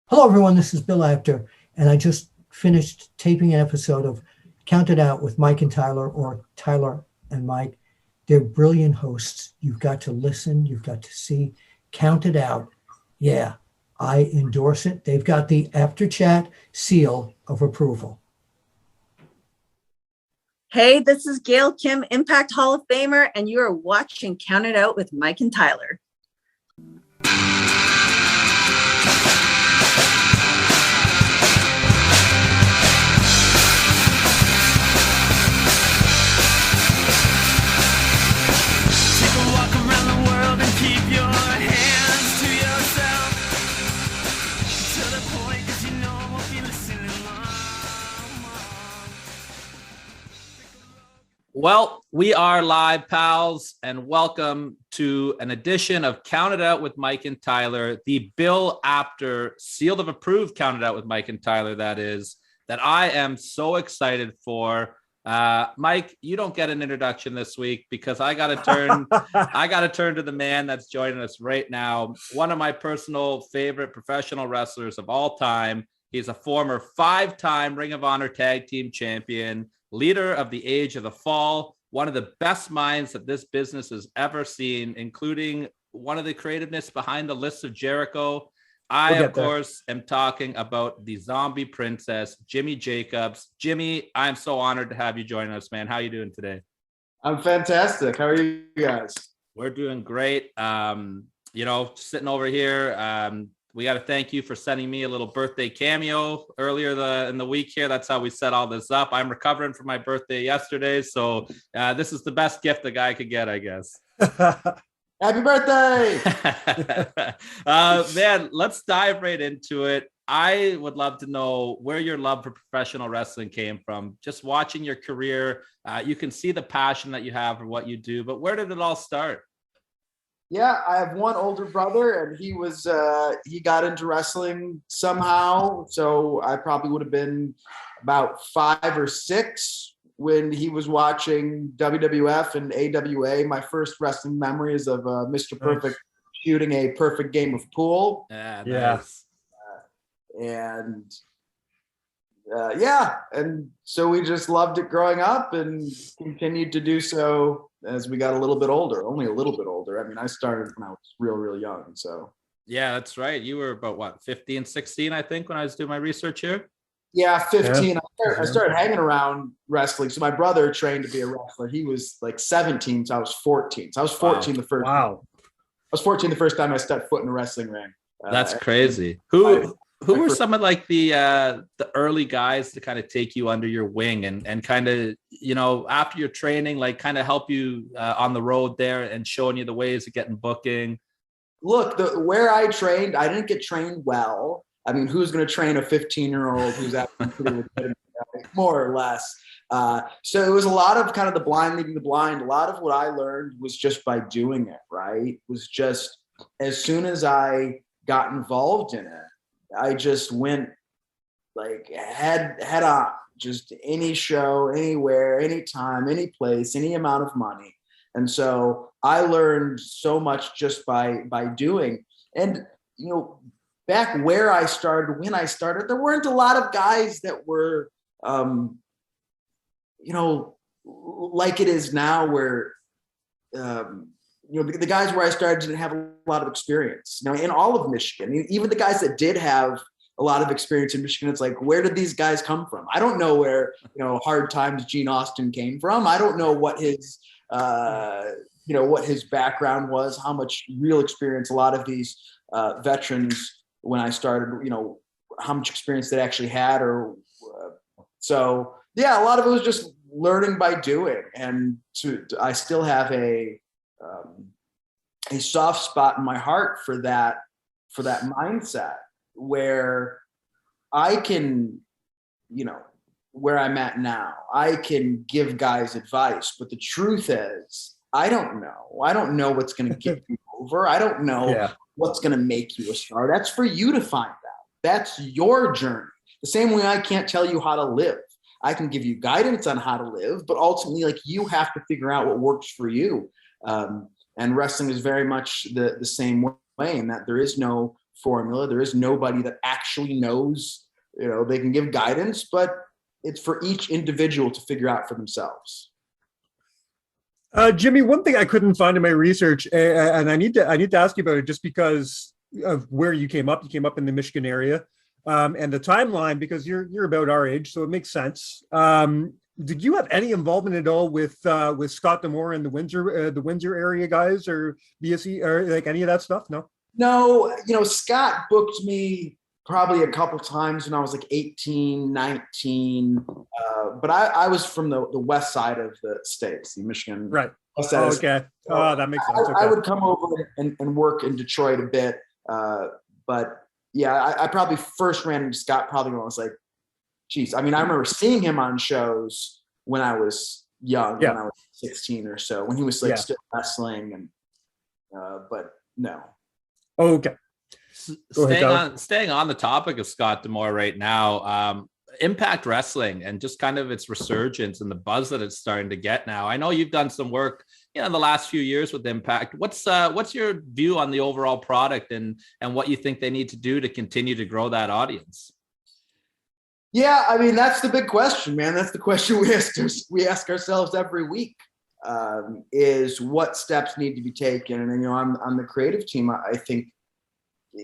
Hello, everyone. This is Bill Apter, and I just finished taping an episode of Count It Out with Mike and Tyler, or Tyler and Mike. They're brilliant hosts. You've got to listen. You've got to see. Count It Out. Yeah, I endorse it. They've got the After Chat seal of approval. Hey, this is Gail Kim, Impact Hall of Famer, and you are watching Count It Out with Mike and Tyler. Well, we are live, pals, and welcome to an edition of Count It Out with Mike and Tyler, the Bill Apter sealed of approved Count It Out with Mike and Tyler, that I am so excited for. Mike, you don't get an introduction this week because I got to turn to the man that's joining us right now. One of my personal favorite professional wrestlers of all time. He's a former 5-time Ring of Honor Tag Team Champion, leader of the Age of the Fall, one of the best minds that this business has ever seen, including one of the creativeness behind the lists of Jericho. Of course, am talking about the Zombie Princess, Jimmy Jacobs. Jimmy, I'm so honored to have you join us, man. How are you doing today? I'm fantastic. How are you guys? We're doing great. Sitting over here, we got to thank you for sending me a little birthday cameo earlier in the week here. That's how we set all this up. I'm recovering from my birthday yesterday, so this is the best gift a guy could get, I guess. Happy birthday! Man, let's dive right into it. I would love to know where your love for professional wrestling came from. Just watching your career, you can see the passion that you have for what you do, but where did it all start? Yeah, I have one older brother, and he got into wrestling somehow. So I probably would have been about 5 or 6 when he was watching WWF and AWA. My first wrestling memory is of Mr. Perfect shooting a perfect game of pool. Yeah, nice. And so we just loved it growing up and continued to do so as we got a little bit older, only a little bit older. I mean, I started when I was real young. So yeah, that's right. You were about 15, 16, I think, when I was doing my research here. Yeah, 15. Yeah. I started hanging around wrestling. So my brother trained to be a wrestler. He was like 17, so I was 14. So I was 14 the first. Wow. I was 14 the first time I stepped foot in a wrestling ring. That's crazy. Who were some of like the early guys to kind of take you under your wing and kind of, after your training, like kind of help you on the road there and showing you the ways of getting booking? Look, where I trained, I didn't get trained well. I mean, who's going to train a 15-year-old who's actually more or less? So it was a lot of kind of the blind leading the blind. A lot of what I learned was just by doing it, right? It was just as soon as I got involved in it, I just went like head on, just any show, anywhere, anytime, any place, any amount of money. And so I learned so much just by doing. And, back where I started, when I started, there weren't a lot of guys that were, like it is now where, the guys where I started didn't have a lot of experience. In all of Michigan, even the guys that did have a lot of experience in Michigan, it's like, where did these guys come from? I don't know where, Hard Times Gene Austin came from. I don't know what his, what his background was, how much real experience a lot of these veterans, when I started, how much experience they actually had, so yeah, a lot of it was just learning by doing. And I still have a soft spot in my heart for that mindset where I can, where I'm at now, I can give guys advice, but the truth is, I don't know what's going to get you over. I don't know what's going to make you a star. That's for you to find out. That's your journey. The same way I can't tell you how to live. I can give you guidance on how to live, but ultimately, like, you have to figure out what works for you. And wrestling is very much the same way, in that there is no formula. There is nobody that actually knows, they can give guidance, but it's for each individual to figure out for themselves. Jimmy, one thing I couldn't find in my research, and I need to ask you about it just because of where you came up. You came up in the Michigan area, and the timeline, because you're about our age, so it makes sense. Did you have any involvement at all with Scott D'Amore and the Windsor area guys, or BSE, or like any of that stuff? No, Scott booked me probably a couple times when I was like 18, 19. But I was from the west side of the States, the Michigan. Right. West side Okay. Oh, that makes sense. Okay. I would come over and work in Detroit a bit. But yeah, I probably first ran into Scott probably when I was like, geez. I mean, I remember seeing him on shows when I was young, when I was 16 or so, when he was like still wrestling, and but no. Okay. Staying on the topic of Scott D'Amore right now, Impact Wrestling and just kind of its resurgence and the buzz that it's starting to get now. I know you've done some work, in the last few years with Impact. What's your view on the overall product and what you think they need to do to continue to grow that audience? Yeah, I mean, that's the big question, man. That's the question we ask ourselves every week. Is what steps need to be taken? And on the creative team, I think,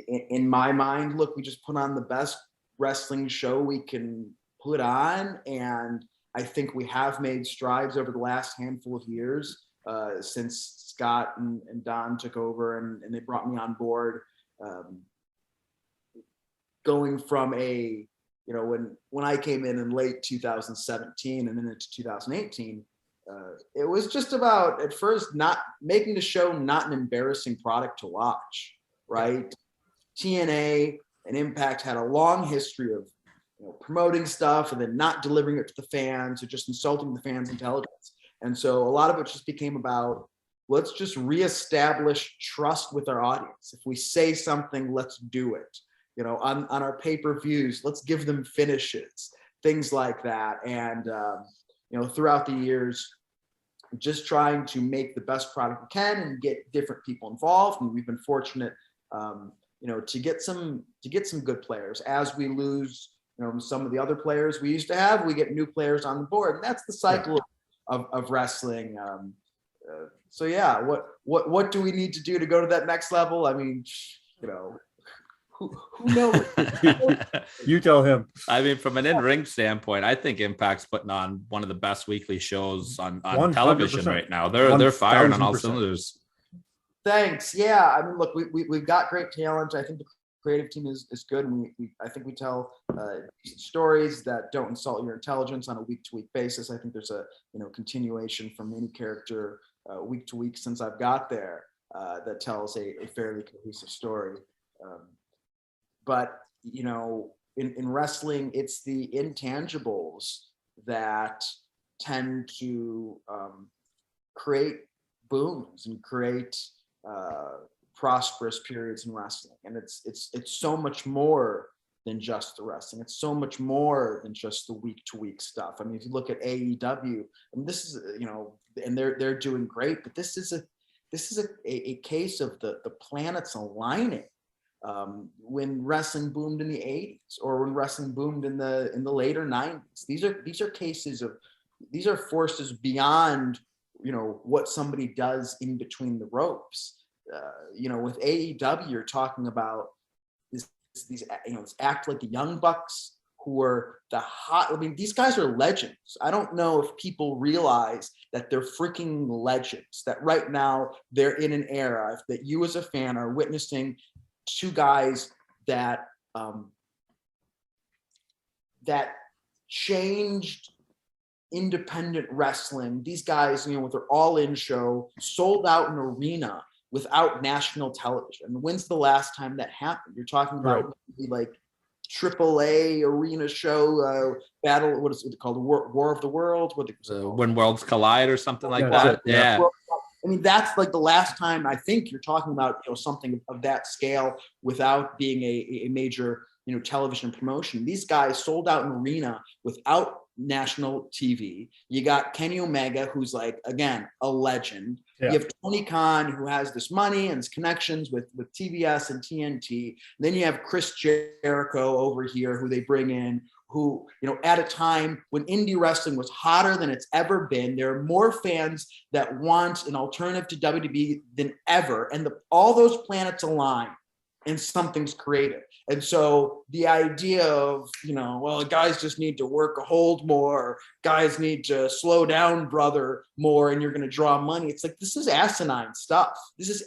in my mind, look, we just put on the best wrestling show we can put on, and I think we have made strides over the last handful of years since Scott and Don took over and they brought me on board. Going from when I came in late 2017 and then into 2018, it was just about, at first, not making the show not an embarrassing product to watch, right? TNA and Impact had a long history of promoting stuff and then not delivering it to the fans, or just insulting the fans' intelligence. And so a lot of it just became about, let's just reestablish trust with our audience. If we say something, let's do it. On our pay-per-views, let's give them finishes, things like that. And throughout the years, just trying to make the best product we can and get different people involved. And we've been fortunate to get some good players. As we lose, some of the other players we used to have, we get new players on the board, and that's the cycle of wrestling. So yeah, what do we need to do to go to that next level? I mean, who knows? You tell him. I mean, from an in-ring standpoint, I think Impact's putting on one of the best weekly shows on television right now. They're firing on all cylinders. Thanks. Yeah, I mean, look, we've got great talent. I think the creative team is good, and I think we tell stories that don't insult your intelligence on a week-to-week basis. I think there's a continuation from any character week to week since I've got there that tells a fairly cohesive story. But in wrestling, it's the intangibles that tend to create booms and create prosperous periods in wrestling. And it's so much more than just the wrestling. It's so much more than just the week-to-week stuff. I mean, if you look at AEW, this is and they're doing great, but this is a case of the planets aligning. When wrestling boomed in the 80s, or when wrestling boomed in the later 90s, these are cases of, these are forces beyond what somebody does in between the ropes. With AEW, you're talking about these act like the Young Bucks, who are the hot. I mean, these guys are legends. I don't know if people realize that they're freaking legends. That right now they're in an era that you as a fan are witnessing. Two guys that changed independent wrestling. These guys, with their all-in show, sold out an arena without national television. When's the last time that happened? You're talking about like AAA arena show battle. What is it called? War of the Worlds. When Worlds Collide or something like that. Yeah. I mean, that's like the last time I think you're talking about something of that scale without being a major television promotion. These guys sold out an arena without national TV. You got Kenny Omega, who's like, again, a legend. Yeah. You have Tony Khan, who has this money and his connections with TBS and TNT. And then you have Chris Jericho over here, who they bring in, who, you know, at a time when indie wrestling was hotter than it's ever been, there are more fans that want an alternative to WWE than ever. And all those planets align and something's created. And so the idea of, you know, well, guys just need to work a hold more, guys need to slow down, brother, more, and you're going to draw money. It's like, this is asinine stuff. This is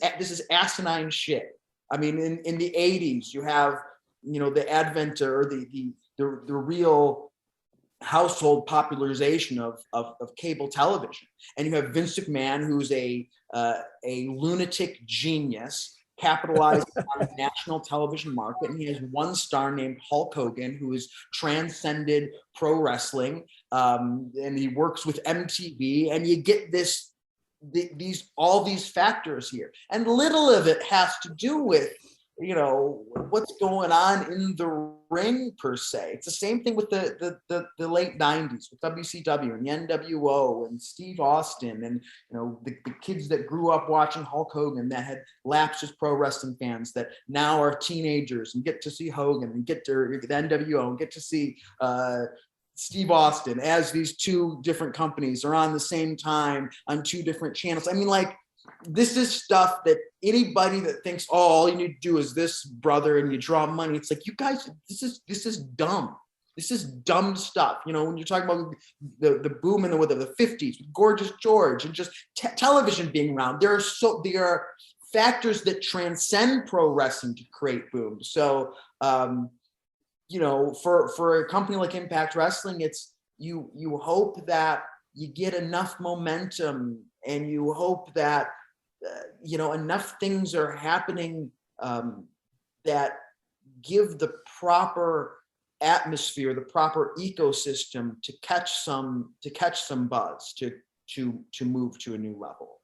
asinine shit. I mean, in the 80s, you have, you know, the advent or the real household popularization of cable television. And you have Vince McMahon, who's a lunatic genius, capitalizing on the national television market. And he has one star named Hulk Hogan, who has transcended pro wrestling. And he works with MTV, and you get all these factors here. And little of it has to do with, you know, what's going on in the ring per se. It's the same thing with the late 90s with WCW and the NWO and Steve Austin and, you know, the kids that grew up watching Hulk Hogan that had lapsed as pro wrestling fans that now are teenagers and get to see Hogan and get to the NWO and get to see Steve Austin, as these two different companies are on the same time on two different channels. I mean, like, this is stuff that anybody that thinks, oh, all you need to do is this, brother, and you draw money. It's like, you guys, this is dumb. This is dumb stuff. You know, when you're talking about the boom in the 50s with Gorgeous George and just television being around, there are factors that transcend pro wrestling to create boom. So, you know, for a company like Impact Wrestling, it's you hope that you get enough momentum, and you hope that you know, enough things are happening that give the proper atmosphere, the proper ecosystem to catch some buzz, to move to a new level.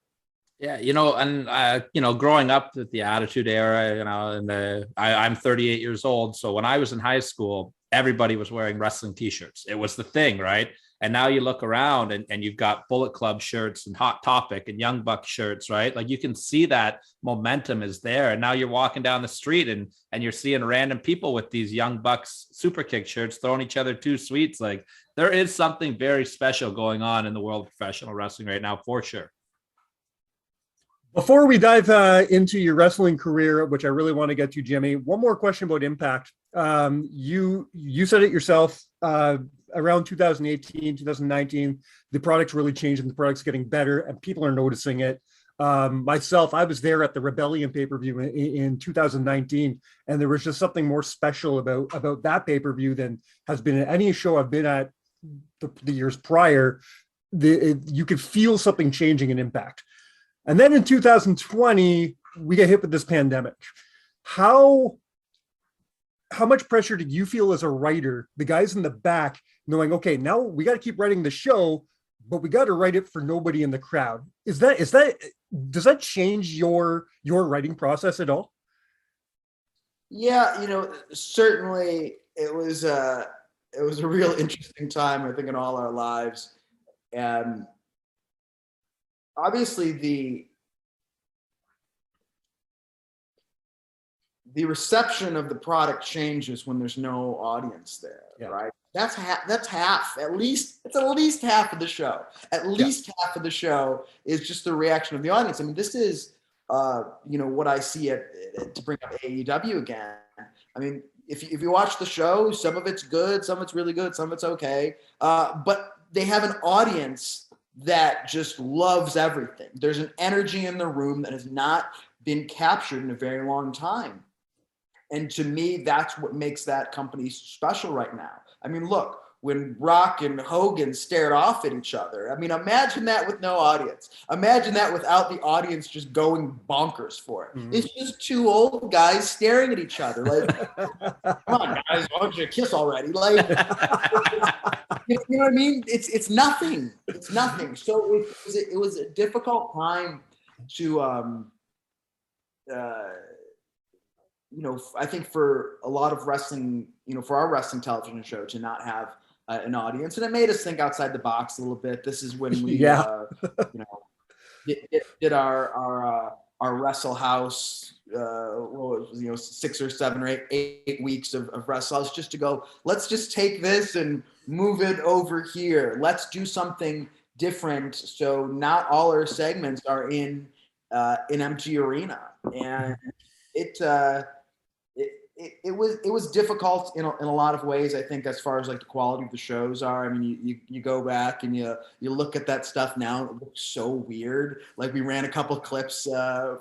Yeah, you know, and you know, growing up with the Attitude Era, you know, and I'm 38 years old, so when I was in high school, everybody was wearing wrestling T-shirts. It was the thing, right? And now you look around and you've got Bullet Club shirts and Hot Topic and Young Buck shirts, right? Like, you can see that momentum is there. And now you're walking down the street and you're seeing random people with these Young Bucks super kick shirts throwing each other two sweets. Like, there is something very special going on in the world of professional wrestling right now, for sure. Before we dive into your wrestling career, which I really want to get to, Jimmy, one more question about Impact. You said it yourself, around 2018, 2019, the product's really changed and the product's getting better and people are noticing it. Myself, I was there at the Rebellion pay-per-view in 2019, and there was just something more special about that pay-per-view than has been at any show I've been at the years prior. You could feel something changing in Impact. And then in 2020, we get hit with this pandemic. How much pressure did you feel as a writer, the guys in the back, knowing, okay, now we got to keep writing the show, but we got to write it for nobody in the crowd? Does that change your writing process at all? Yeah, you know, certainly it was a real interesting time, I think, in all our lives. And obviously the reception of the product changes when there's no audience there, yeah. Right? That's half, at least. It's at least half of the show. At least half of the show is just the reaction of the audience. I mean, this is, you know, what I see to bring up AEW again. I mean, if you watch the show, some of it's good, some of it's really good, some of it's okay. But they have an audience that just loves everything. There's an energy in the room that has not been captured in a very long time. And to me, that's what makes that company special right now. I mean, look, when Rock and Hogan stared off at each other, I mean, imagine that with no audience. Imagine that without the audience just going bonkers for it. Mm-hmm. It's just two old guys staring at each other. Like, come on, guys, why don't you kiss already? Like, you know what I mean? It's nothing. It's nothing. So it was a difficult time to, you know, I think for a lot of wrestling, you know, for our wrestling television show to not have an audience, and it made us think outside the box a little bit. This is when we, Yeah. did our Wrestle House, what was, 6 or 7 or 8 weeks of Wrestle House, just to go, let's just take this and move it over here. Let's do something different. So not all our segments are in an empty arena, and it was difficult in a lot of ways, I think, as far as like the quality of the shows are. I mean, you go back and you look at that stuff now, it looks so weird. Like we ran a couple clips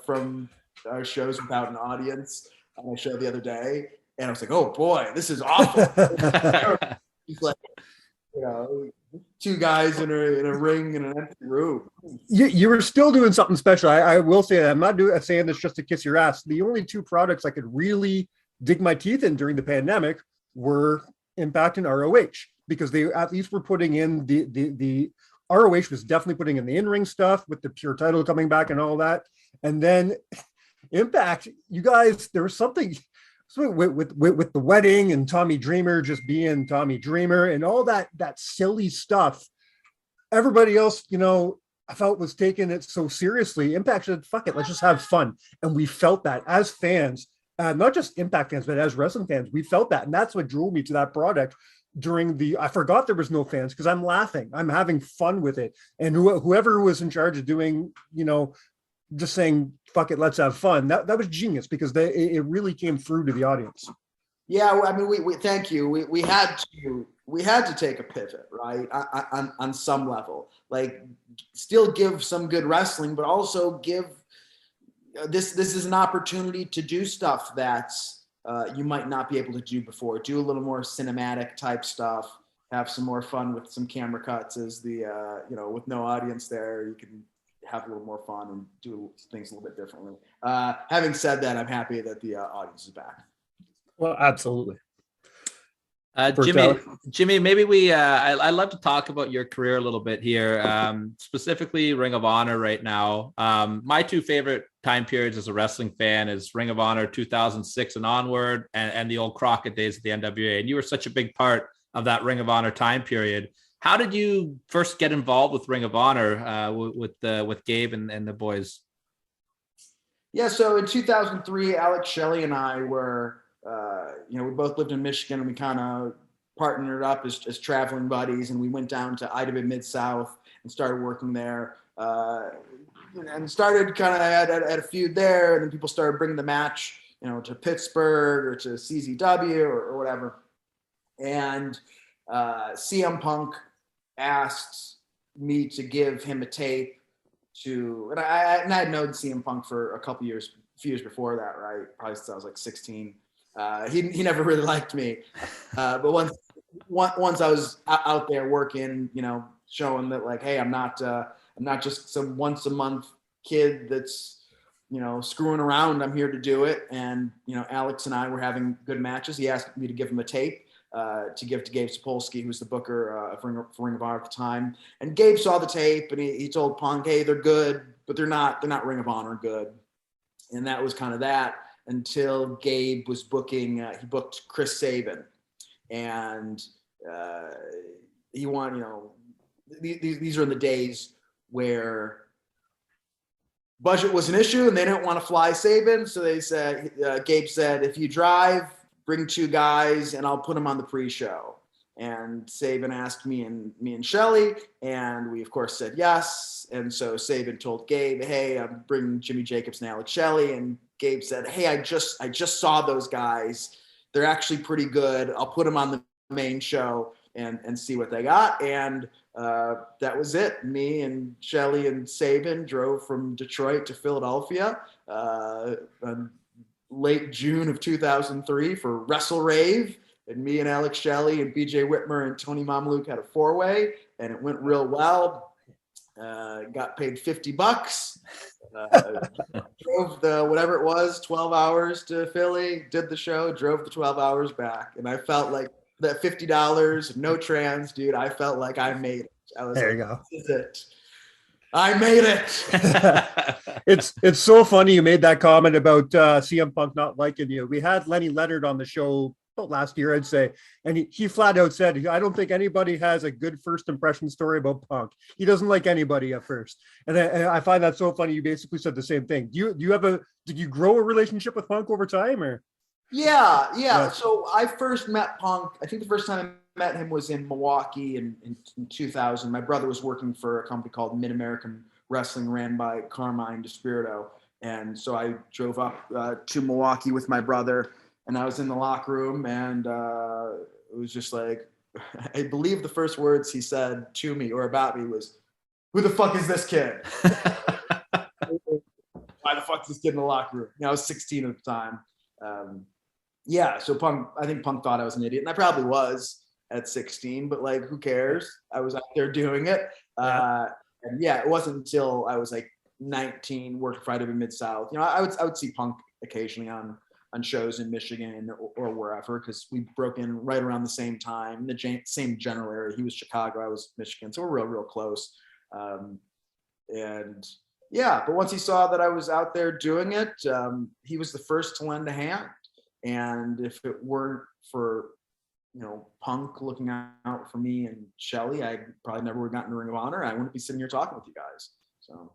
from our shows without an audience on my show the other day, and I was like, oh boy, this is awful. It's like, 2 guys in a ring in an empty room. You were still doing something special. I will say that. I'm not saying this just to kiss your ass. The only 2 products I could really dig my teeth in during the pandemic were Impact and ROH, because they at least were putting in the ROH was definitely putting in the in-ring stuff with the pure title coming back and all that. And then Impact, you guys, there was something with the wedding and Tommy Dreamer just being Tommy Dreamer and all that silly stuff. Everybody else, I felt was taking it so seriously. Impact said, fuck it, let's just have fun. And we felt that as fans, not just Impact fans, but as wrestling fans, we felt that. And that's what drove me to that product during I forgot there was no fans, because I'm laughing. I'm having fun with it. And whoever was in charge of doing, just saying, fuck it, let's have fun. That was genius, because it really came through to the audience. Yeah, I mean, we thank you. We had to take a pivot, right? On some level, like still give some good wrestling, but also give this is an opportunity to do stuff that's you might not be able to do before. Do a little more cinematic type stuff. Have some more fun with some camera cuts as the with no audience there. You can have a little more fun and do things a little bit differently. Having said that, I'm happy that the audience is back. Well, absolutely. Jimmy, maybe I'd love to talk about your career a little bit here, specifically Ring of Honor right now. My 2 favorite time periods as a wrestling fan is Ring of Honor 2006 and onward, and the old Crockett days of the NWA. And you were such a big part of that Ring of Honor time period. How did you first get involved with Ring of Honor with Gabe and the boys? Yeah, so in 2003, Alex Shelley and I were, we both lived in Michigan, and we kind of partnered up as traveling buddies, and we went down to Idaho Mid-South and started working there, and started kind of at a feud there, and then people started bringing the match, to Pittsburgh or to CZW or whatever, and CM Punk asked me to give him a tape and I had known CM Punk for a few years before that, right? Probably since I was like 16. He never really liked me, but once I was out there working, showing that like, hey, I'm not just some once a month kid that's screwing around. I'm here to do it. And Alex and I were having good matches. He asked me to give him a tape to give to Gabe Sapolsky, who was the booker for Ring of Honor at the time. And Gabe saw the tape, and he told Punk, hey, they're good, but they're not Ring of Honor good. And that was kind of that, until Gabe was booking, he booked Chris Sabin. And he wanted, these are in the days where budget was an issue and they didn't want to fly Sabin. So they said, Gabe said, if you drive, bring 2 guys and I'll put them on the pre-show. And Sabin asked me and Shelley, and we of course said yes. And so Sabin told Gabe, hey, I'm bringing Jimmy Jacobs and Alex Shelley. And Gabe said, hey, I just saw those guys. They're actually pretty good. I'll put them on the main show and see what they got. And that was it. Me and Shelley and Sabin drove from Detroit to Philadelphia late June of 2003 for Wrestle Rave. And me and Alex Shelley and BJ Whitmer and Tony Mamluk had a 4-way, and it went real well. Got paid $50. Drove the whatever it was, 12 hours to Philly, did the show, drove the 12 hours back. And I felt like that $50, no trans, dude, I felt like I made it. I was there like, you go. This is it. I made it. It's so funny you made that comment about CM Punk not liking you. We had Lenny Leonard on the show about last year, I'd say. And he flat out said, I don't think anybody has a good first impression story about Punk. He doesn't like anybody at first. And I find that so funny. You basically said the same thing. Did you grow a relationship with Punk over time, or? Yeah. So I first met Punk. I think the first time I met him was in Milwaukee in 2000. My brother was working for a company called Mid-American Wrestling, ran by Carmine DeSpirito. And so I drove up to Milwaukee with my brother, and I was in the locker room, and it was just like, I believe the first words he said to me or about me was, "Who the fuck is this kid?" Why the fuck is this kid in the locker room? I was 16 at the time. So I think Punk thought I was an idiot, and I probably was at 16, but like, who cares? I was out there doing it. And it wasn't until I was like 19, worked for IW Mid-South. I would see Punk occasionally on shows in Michigan or wherever, because we broke in right around the same time, the same general area. He was Chicago, I was Michigan, so we're real close. But once he saw that I was out there doing it, he was the first to lend a hand. And if it weren't for Punk looking out for me and Shelly, I probably never would have gotten to Ring of Honor. I wouldn't be sitting here talking with you guys. So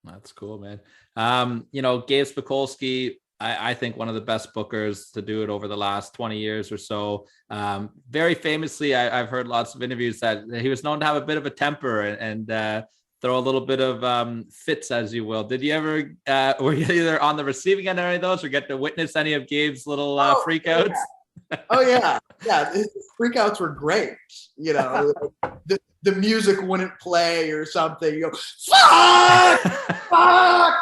that's cool, man. Gabe Spikolski, I think one of the best bookers to do it over the last 20 years or so. Very famously, I've heard lots of interviews that he was known to have a bit of a temper and throw a little bit of fits, as you will. Did you ever, were you either on the receiving end of any of those, or get to witness any of Gabe's little freakouts? Yeah. His freakouts were great. The music wouldn't play or something. You go, fuck!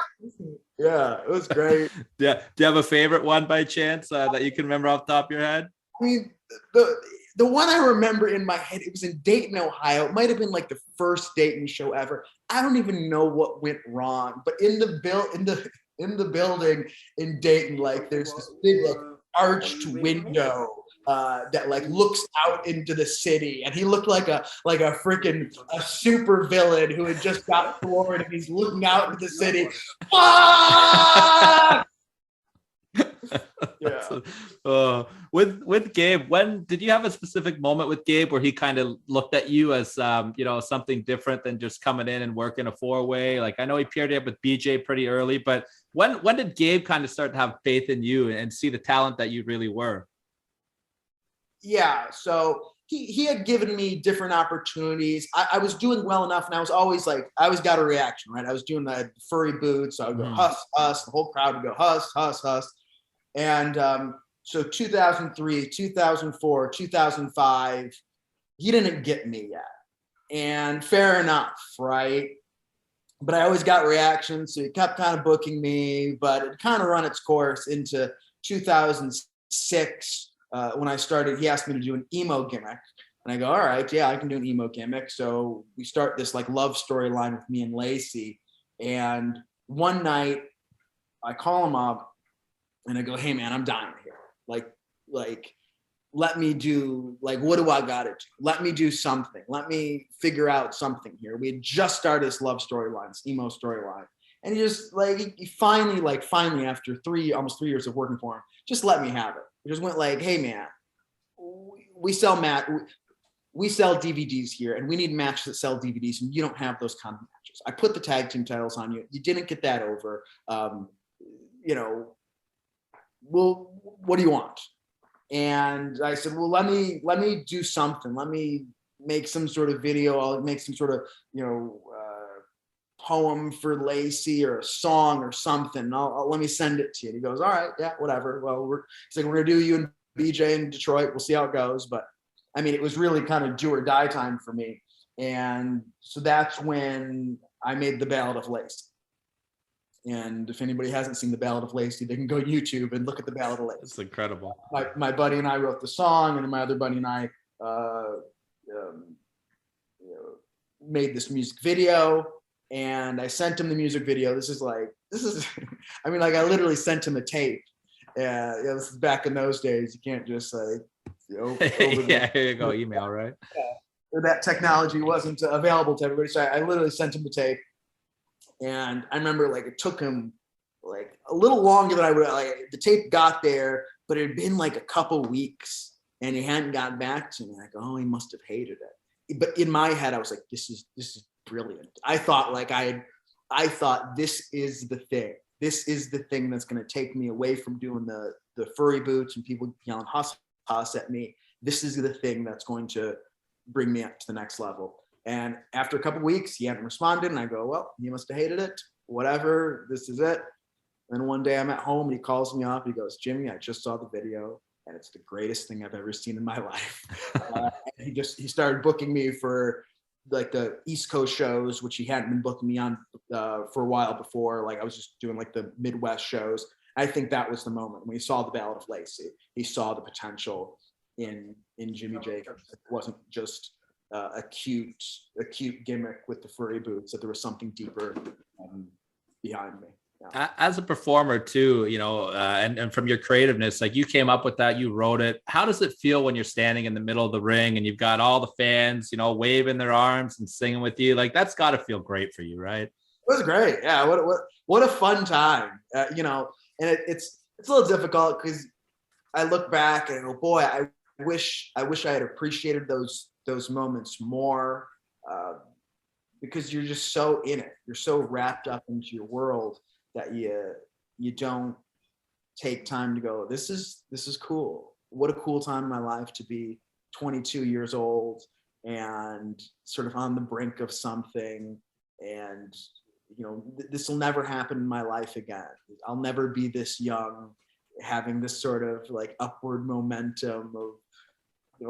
Yeah, it was great. Yeah. Do you have a favorite one by chance that you can remember off the top of your head? I mean, the one I remember in my head, it was in Dayton, Ohio. It might have been like the first Dayton show ever. I don't even know what went wrong, but in the building in Dayton, like there's this big like arched window that like looks out into the city, and he looked like a freaking super villain who had just got floored, and he's looking out into the city. Fuck! With Gabe, when did you have a specific moment with Gabe where he kind of looked at you as something different than just coming in and working a four-way? Like, I know he paired you up with BJ pretty early, but when did Gabe kind of start to have faith in you and see the talent that you really were? Yeah, so he had given me different opportunities. I was doing well enough, and I was always like, I always got a reaction, right? I was doing the furry boots, so I would go huss, huss. The whole crowd would go huss, huss, huss. And so 2003, 2004, 2005, he didn't get me yet. And fair enough, right? But I always got reactions, so he kept kind of booking me, but it kind of run its course into 2006 when I started. He asked me to do an emo gimmick. And I go, all right, yeah, I can do an emo gimmick. So we start this like love storyline with me and Lacey. And one night I call him up, and I go, hey man, I'm dying here. Like, let me do, like, what do I gotta do? Let me do something. Let me figure out something here. We had just started this love storyline, this emo storyline. And he just like, he finally after almost 3 years of working for him, just let me have it. He just went like, hey man, we sell DVDs here, and we need matches that sell DVDs, and you don't have those kind of matches. I put the tag team titles on you. You didn't get that over. Well, what do you want? And I said, well, let me do something. Let me make some sort of video. I'll make some sort of, poem for Lacey or a song or something. Let me send it to you. And he goes, all right, yeah, whatever. Well, he's like, we're going to do you and BJ in Detroit. We'll see how it goes. But I mean, it was really kind of do or die time for me. And so that's when I made the Ballad of Lacey. And if anybody hasn't seen the Ballad of Lacey, they can go YouTube and look at the Ballad of Lacey. It's incredible. My buddy and I wrote the song, and my other buddy and I made this music video. And I sent him the music video. This is I mean, like I literally sent him a tape. Yeah, this is back in those days. You can't just say, yeah, here you go, email, right? Yeah. That technology wasn't available to everybody. So I literally sent him the tape. And I remember like it took him like a little longer than I would like. The tape got there, but it had been like a couple weeks and he hadn't gotten back to me. I go, oh, he must have hated it. But in my head, I was like, this is brilliant. I thought this is the thing. This is the thing that's going to take me away from doing the furry boots and people yelling huss at me. This is the thing that's going to bring me up to the next level. And after a couple of weeks, he hadn't responded. And I go, well, he must have hated it. Whatever, this is it. And one day I'm at home and he calls me up. He goes, Jimmy, I just saw the video and it's the greatest thing I've ever seen in my life. And he started booking me for like the East Coast shows, which he hadn't been booking me on for a while before. Like I was just doing like the Midwest shows. I think that was the moment when he saw the Ballad of Lacey. He saw the potential in Jimmy Jacobs. It wasn't just a cute gimmick with the furry boots, that there was something deeper behind me. Yeah. As a performer too, and from your creativeness, like you came up with that, you wrote it. How does it feel when you're standing in the middle of the ring and you've got all the fans, waving their arms and singing with you? Like that's got to feel great for you, right? It was great. Yeah. What a fun time, and it's a little difficult because I look back and I go, boy, I wish I had appreciated those moments more, because you're just so in it. You're so wrapped up into your world that you don't take time to go, this is cool. What a cool time in my life to be 22 years old and sort of on the brink of something. And, this will never happen in my life again. I'll never be this young, having this sort of like upward momentum of,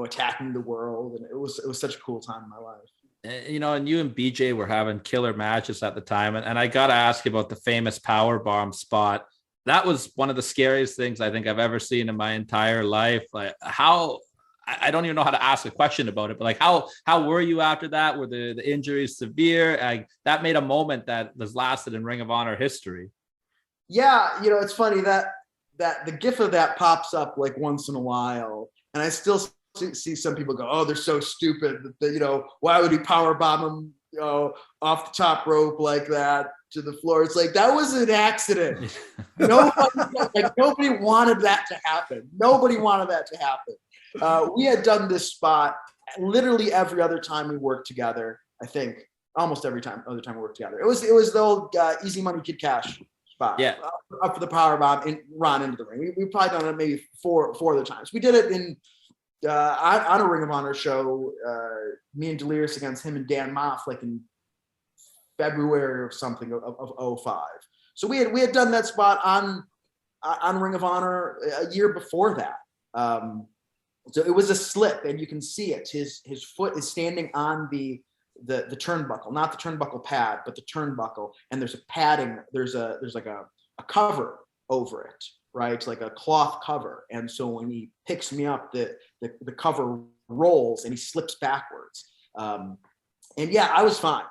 attacking the world. And it was such a cool time in my life. And you and BJ were having killer matches at the time. And I got to ask you about the famous power bomb spot. That was one of the scariest things I think I've ever seen in my entire life. Like I don't even know how to ask a question about it, but like, how were you after that? Were the injuries severe? That made a moment that has lasted in Ring of Honor history. Yeah. It's funny that the gif of that pops up like once in a while. And I still see some people go, oh, they're so stupid that, why would he power bomb him, off the top rope like that to the floor? It's like, that was an accident. Nobody wanted that to happen. Nobody wanted that to happen. We had done this spot literally every other time we worked together. I think almost every other time we worked together. It was the old Easy Money Kid Cash spot. Yeah. Up for the power bomb and run into the ring. We've probably done it maybe four other times. We did it in on a Ring of Honor show, me and Delirious against him and Dan Moff, like in February or something of 05. So we had done that spot on Ring of Honor a year before that. So it was a slip, and you can see it. His foot is standing on the turnbuckle, not the turnbuckle pad, but the turnbuckle, and there's a padding. There's like a cover over it. Right, like a cloth cover, and so when he picks me up, the cover rolls and he slips backwards. And yeah, I was fine.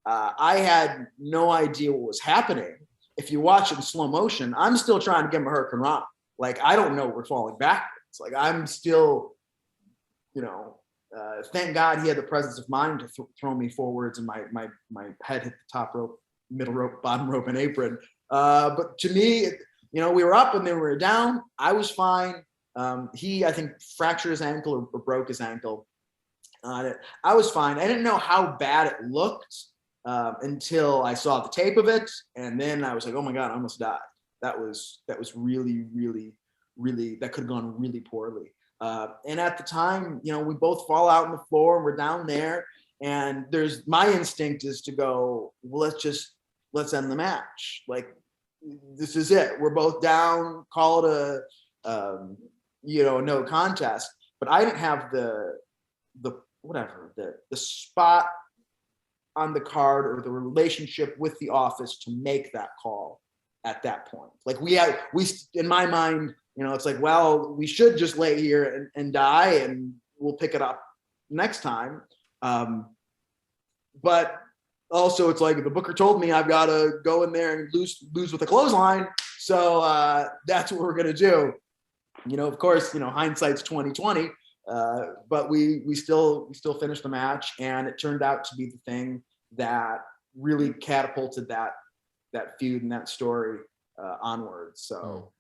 I had no idea what was happening. If you watch it in slow motion, I'm still trying to give him a Hurricane Rana. Like I don't know we're falling backwards. Like I'm still, thank God he had the presence of mind to throw me forwards, and my head hit the top rope, middle rope, bottom rope, and apron. But to me, we were up and then we were down. I was fine. He, I think, fractured his ankle or broke his ankle. I was fine. I didn't know how bad it looked until I saw the tape of it. And then I was like, oh my God, I almost died. That was really, really, really, that could have gone really poorly. And at the time, we both fall out on the floor and we're down there. And my instinct is to go, well, let's end the match. Like, this is it. We're both down. Call it no contest. But I didn't have the spot on the card or the relationship with the office to make that call at that point. Like we in my mind, it's like, well, we should just lay here and die, and we'll pick it up next time. But also, it's like the booker told me I've got to go in there and lose with a clothesline. So that's what we're gonna do. Of course, hindsight's 2020. But we still finished the match, and it turned out to be the thing that really catapulted that feud and that story onwards. So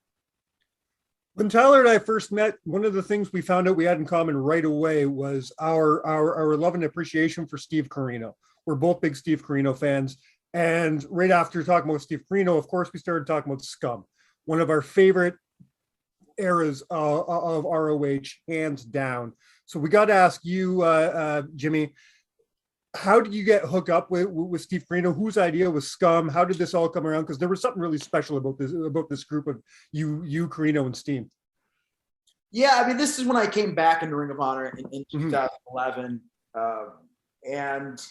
When Tyler and I first met, one of the things we found out we had in common right away was our love and appreciation for Steve Corino. We're both big Steve Corino fans. And right after talking about Steve Corino, of course, we started talking about Scum, one of our favorite eras of ROH, hands down. So we got to ask you, Jimmy, how did you get hooked up with Steve Corino? Whose idea was Scum? How did this all come around? Because there was something really special about this group of you, Corino, and Steve. Yeah, I mean, this is when I came back into Ring of Honor in 2011, and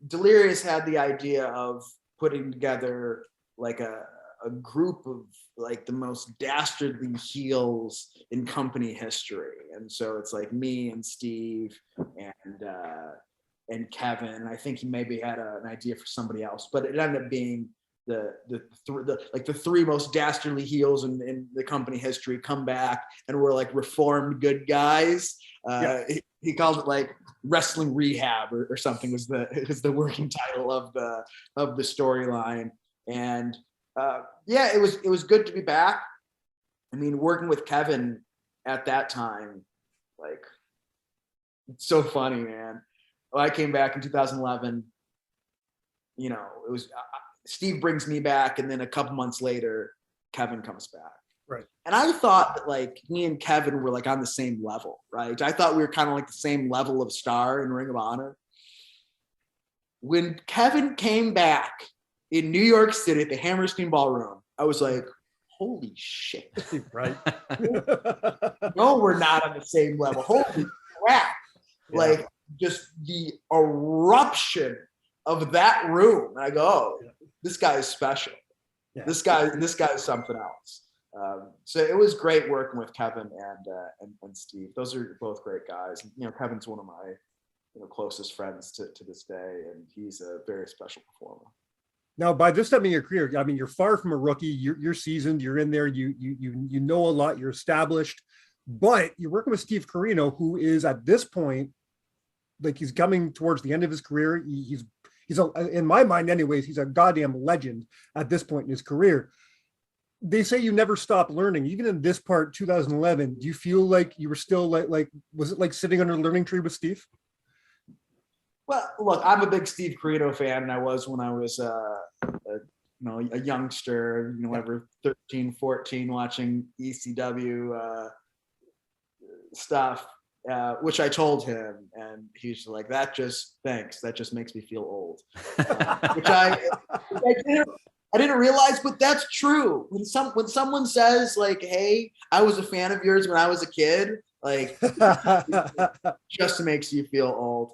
Delirious had the idea of putting together like a group of like the most dastardly heels in company history. And so it's like me and Steve and Kevin. And I think he maybe had an idea for somebody else, but it ended up being the three most dastardly heels in the company history come back and we're like reformed good guys. He called it like Wrestling Rehab or something was the working title of the storyline. And it was good to be back. I mean, working with Kevin at that time, like, it's so funny, man. When I came back in 2011, you know, it was Steve brings me back, and then a couple months later, Kevin comes back. Right. And I thought that like me and Kevin were like on the same level, right? I thought we were kind of like the same level of star in Ring of Honor. When Kevin came back in New York City at the Hammerstein Ballroom, I was like, holy shit. Right. No, we're not on the same level. Holy crap. Yeah. Like just the eruption of that room. And I go, oh, this guy is special. Yeah. This guy is something else. So it was great working with Kevin and Steve. Those are both great guys. You know, Kevin's one of my closest friends to this day, and he's a very special performer. Now, by this time in your career, I mean, you're far from a rookie. You're seasoned. You're in there. You know a lot. You're established, but you're working with Steve Corino, who is at this point, like he's coming towards the end of his career. He's in my mind, anyways, he's a goddamn legend at this point in his career. They say you never stop learning, even in this part, 2011. Do you feel like you were still like was it like sitting under a learning tree with Steve? Well, look, I'm a big Steve Corino fan, and I was when I was a youngster, whatever, 13, 14, watching ECW stuff, which I told him, and he's like, that just makes me feel old. Which I didn't realize, but that's true. When someone says like, hey, I was a fan of yours when I was a kid, like just makes you feel old.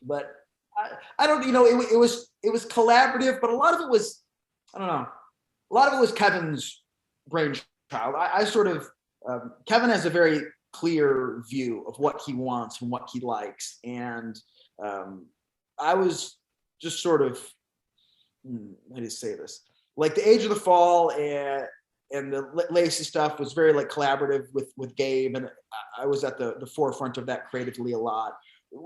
But I don't, it was collaborative, but a lot of it was, I don't know, a lot of it was Kevin's brainchild. I sort of, Kevin has a very clear view of what he wants and what he likes. And I was just sort of, how do you say this? Like the Age of the Fall and the Lacey stuff was very like collaborative with Gabe, and I was at the forefront of that creatively a lot.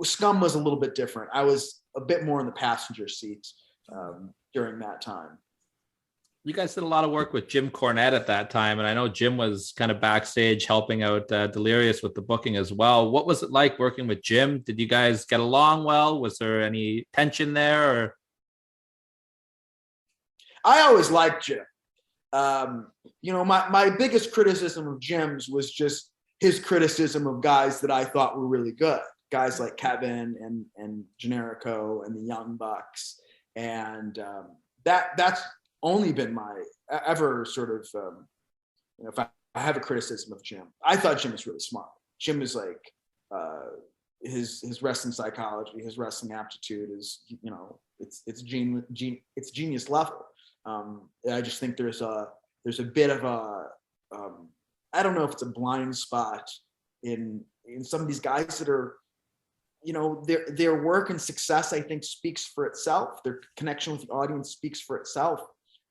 Scum was a little bit different. I was a bit more in the passenger seat during that time. You guys did a lot of work with Jim Cornette at that time, and I know Jim was kind of backstage helping out Delirious with the booking as well. What was it like working with Jim? Did you guys get along well? Was there any tension there? Or? I always liked Jim. My biggest criticism of Jim's was just his criticism of guys that I thought were really good. Guys like Kevin and Jericho and the Young Bucks. And that's only been my ever sort of, if I have a criticism of Jim, I thought Jim was really smart. Jim is like, his wrestling psychology, his wrestling aptitude is, it's genius level. I just think there's a bit of a, I don't know if it's a blind spot in some of these guys that are, their work and success, I think, speaks for itself. Their connection with the audience speaks for itself.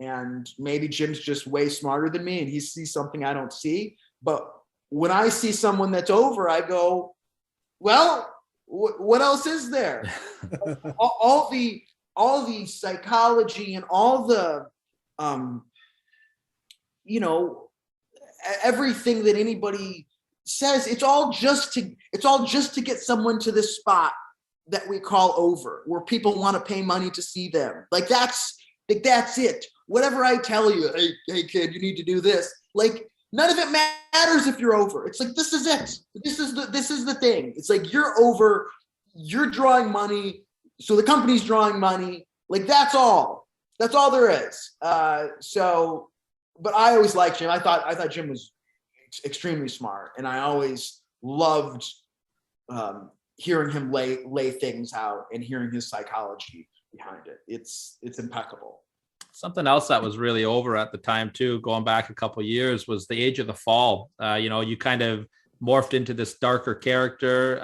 And maybe Jim's just way smarter than me and he sees something I don't see. But when I see someone that's over, I go, well, what else is there? all the psychology and all the you know, everything that anybody says, it's all just to get someone to this spot that we call over, where people want to pay money to see them. Like that's it. Whatever I tell you, hey kid, you need to do this. Like none of it matters if you're over. It's like, this is it. This is the thing. It's like, you're over, you're drawing money, so the company's drawing money. Like that's all there is. So, but I always liked Jim. I thought Jim was extremely smart, and I always loved hearing him lay things out and hearing his psychology behind it. It's impeccable. Something else that was really over at the time too, going back a couple of years, was the Age of the Fall. You know, you kind of morphed into this darker character.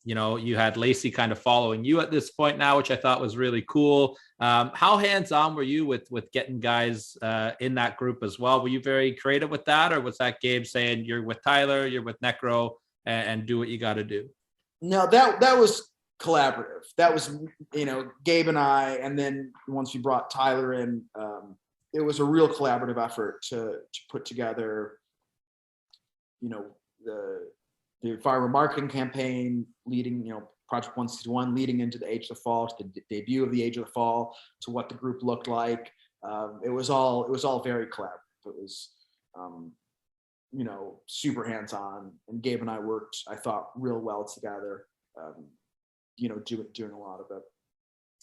You know, you had Lacey kind of following you at this point now, which I thought was really cool. How hands-on were you with getting guys in that group as well? Were you very creative with that, or was that Gabe saying, you're with Tyler, you're with Necro, and do what you got to do? No, that was collaborative. That was, you know, Gabe and I, and then once we brought Tyler in, it was a real collaborative effort to put together, you know, the viral marketing campaign leading, you know, Project 161 leading into the Age of the Fall, to the debut of the Age of the Fall, to what the group looked like. It was all very collaborative. It was, you know, super hands-on, and Gabe and I worked, I thought, real well together. You know, doing a lot of it.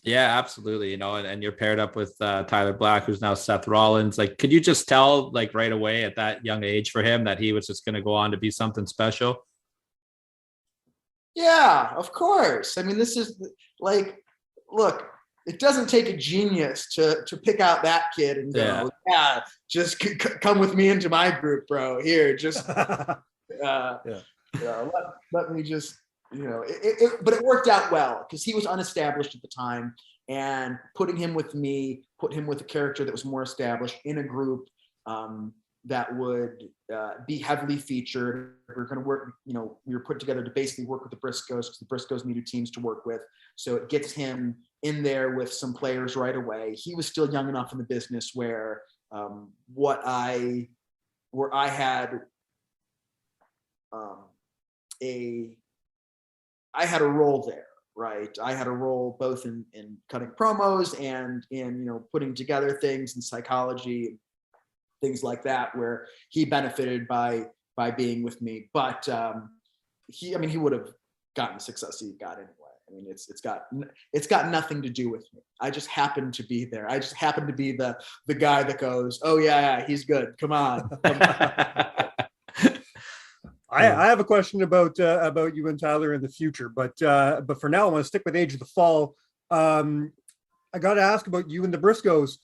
Yeah, absolutely. You know, and you're paired up with Tyler Black, who's now Seth Rollins. Like, could you just tell, like, right away at that young age for him that he was just going to go on to be something special? Yeah, of course. I mean, this is like, look, it doesn't take a genius to pick out that kid and go, yeah, just come with me into my group, bro. Here, just let me just, you know, but it worked out well because he was unestablished at the time, and putting him with me, put him with a character that was more established in a group that would be heavily featured. We're going to work, you know, we were put together to basically work with the Briscoes, because the Briscoes needed teams to work with. So it gets him in there with some players right away. He was still young enough in the business where I had a role there, right? I had a role both in cutting promos and in, you know, putting together things and psychology, things like that, where he benefited by being with me. But he would have gotten the success he got anyway. I mean, it's got nothing to do with me. I just happened to be there. I just happened to be the guy that goes, oh yeah, he's good. Come on. I have a question about you and Tyler in the future, but for now, I want to stick with Age of the Fall. I got to ask about you and the Briscoes.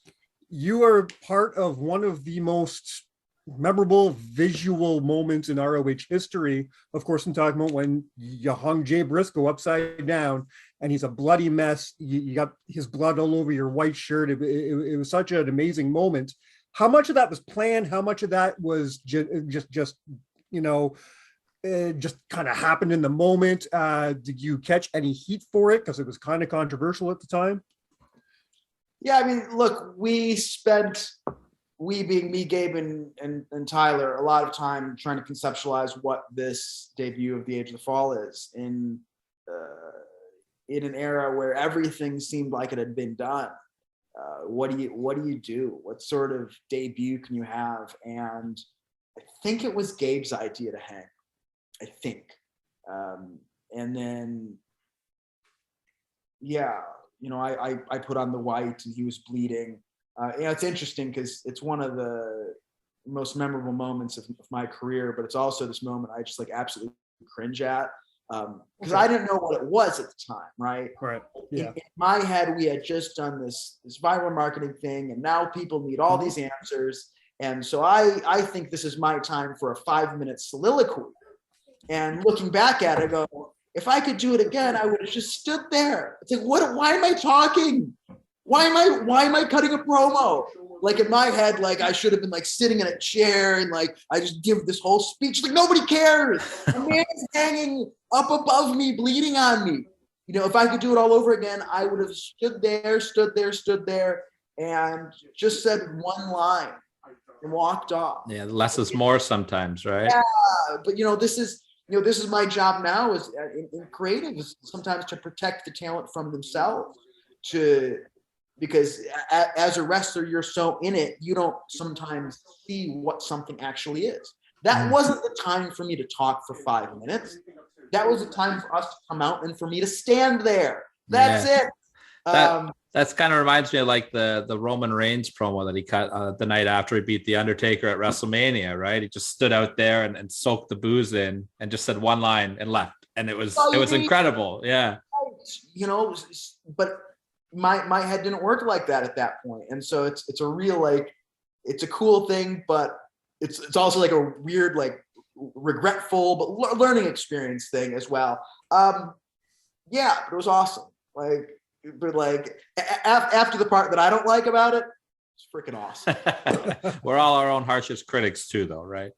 You are part of one of the most memorable visual moments in ROH history. Of course, I'm talking about when you hung Jay Briscoe upside down, and he's a bloody mess. You got his blood all over your white shirt. It was such an amazing moment. How much of that was planned? How much of that was just you know, just kind of happened in the moment? Did you catch any heat for it because it was kind of controversial at the time? Yeah, I mean, look, we being me, Gabe, and Tyler, a lot of time trying to conceptualize what this debut of the Age of the Fall is in an era where everything seemed like it had been done. What do you do? What sort of debut can you have? And I think it was Gabe's idea to hang. I think, and then, yeah, you know, I put on the white and he was bleeding. You know, it's interesting because it's one of the most memorable moments of my career, but it's also this moment I just like absolutely cringe at because I didn't know what it was at the time, right? Right. Yeah. In my head, we had just done this viral marketing thing, and now people need all these answers. And so I think this is my time for a 5-minute soliloquy. And looking back at it, I go, if I could do it again, I would have just stood there. It's like, why am I talking? Why am I cutting a promo? Like in my head, like I should have been like sitting in a chair and like I just give this whole speech. Like nobody cares. A man's hanging up above me, bleeding on me. You know, if I could do it all over again, I would have stood there, and just said one line. and walked off. Yeah, less is more sometimes, right? Yeah, but this is my job now is in creative is sometimes to protect the talent from themselves, because as a wrestler you're so in it you don't sometimes see what something actually is. That wasn't the time for me to talk for 5 minutes. That was the time for us to come out and for me to stand there. That's it. That's kind of reminds me of like the Roman Reigns promo that he cut the night after he beat The Undertaker at WrestleMania, right? He just stood out there and soaked the booze in and just said one line and left. And it was incredible. Yeah. But my head didn't work like that at that point. And so it's a real, it's a cool thing, but it's also like a weird, regretful, but learning experience thing as well. Yeah, it was awesome. After the part that I don't like about it, it's freaking awesome. We're all our own harshest critics too, though, right?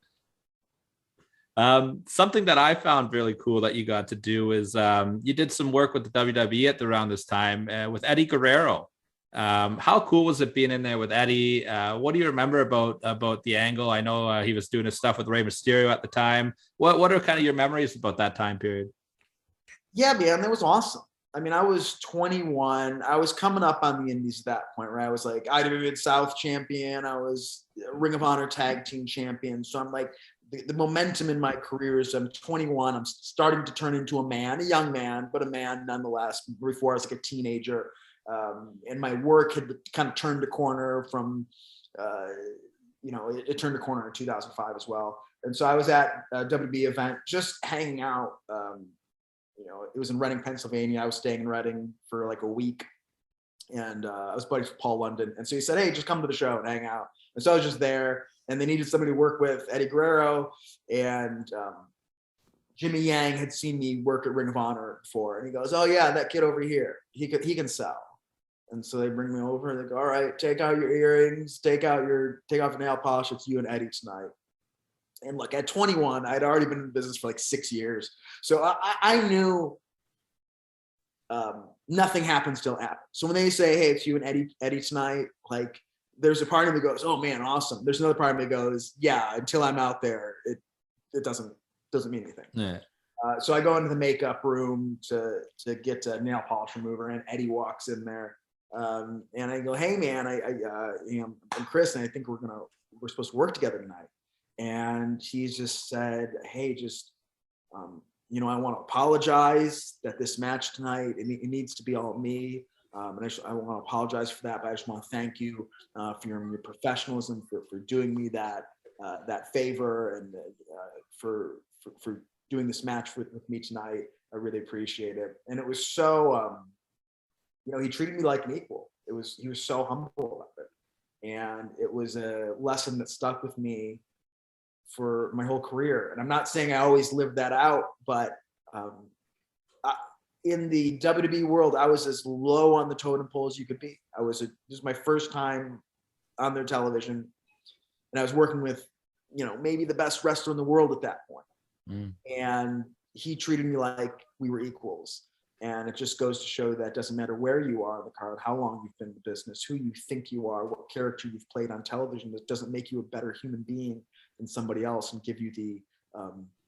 Something that I found really cool that you got to do is you did some work with the WWE around this time with Eddie Guerrero. How cool was it being in there with Eddie? What do you remember about the angle? I know he was doing his stuff with Rey Mysterio at the time. What are kind of your memories about that time period? Yeah, man, that was awesome. I mean, I was 21. I was coming up on the indies at that point, where I was like IWA South champion. I was Ring of Honor tag team champion. So I'm like, the momentum in my career is I'm 21. I'm starting to turn into a young man, but a man nonetheless. Before I was like a teenager. And my work had kind of turned a corner from, it turned a corner in 2005 as well. And so I was at a WWE event, just hanging out. It was in Reading, Pennsylvania. I was staying in Reading for like a week. And I was buddies with Paul London. And so he said, hey, just come to the show and hang out. And so I was just there. And they needed somebody to work with. Eddie Guerrero and Jimmy Yang had seen me work at Ring of Honor before. And he goes, oh, yeah, that kid over here, he can sell. And so they bring me over and they go, all right, take out your earrings, take off your nail polish. It's you and Eddie tonight. And look, at 21, I'd already been in business for like 6 years. So I knew nothing happens till it happens. So when they say, hey, it's you and Eddie tonight, like there's a part of me that goes, oh man, awesome. There's another part of me that goes, yeah, until I'm out there, it doesn't mean anything. Yeah. So I go into the makeup room to get a nail polish remover, and Eddie walks in there. And I go, hey man, I'm Chris, and I think we're supposed to work together tonight. And he's just said, hey, I want to apologize that this match tonight, it needs to be all me. And I want to apologize for that, but I just want to thank you for your professionalism, for doing me that favor, and for doing this match with me tonight. I really appreciate it. And it was so, he treated me like an equal. He was so humble about it. And it was a lesson that stuck with me for my whole career. And I'm not saying I always lived that out, but in the WWE world, I was as low on the totem pole as you could be. This was my first time on their television, and I was working with, maybe the best wrestler in the world at that point. And he treated me like we were equals. And it just goes to show that it doesn't matter where you are in the card, how long you've been in the business, who you think you are, what character you've played on television. That doesn't make you a better human being than somebody else and give you the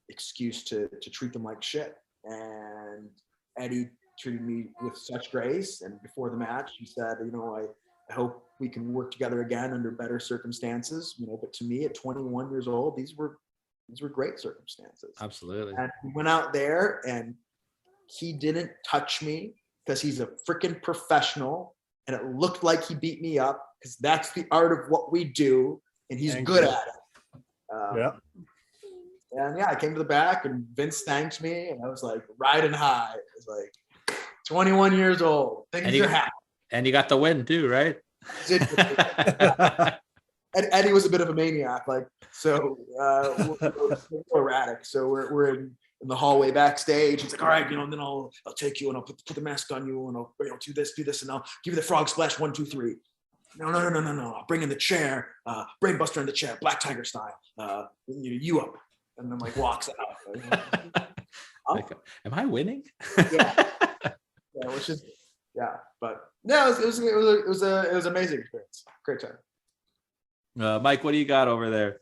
excuse to treat them like shit. And Eddie treated me with such grace. And before the match, he said, I hope we can work together again under better circumstances. But to me, at 21 years old, these were great circumstances. Absolutely. And we went out there, and he didn't touch me because he's a freaking professional, and it looked like he beat me up because that's the art of what we do, and he's good at it. Yeah. And yeah, I came to the back, and Vince thanked me, and I was like riding high. It was like 21 years old. Things are happening. And you got the win too, right? Eddie was a bit of a maniac, so we're erratic. So we're in the hallway backstage. He's like, all right, then I'll take you, and I'll put the mask on you, and I'll do this, and I'll give you the frog splash 1, 2, 3. No. I'll bring in the chair, brain buster in the chair, Black Tiger style. You up, and then walks out. Am I winning? Yeah, which is but no, it was an amazing experience. Great time. Mike, what do you got over there?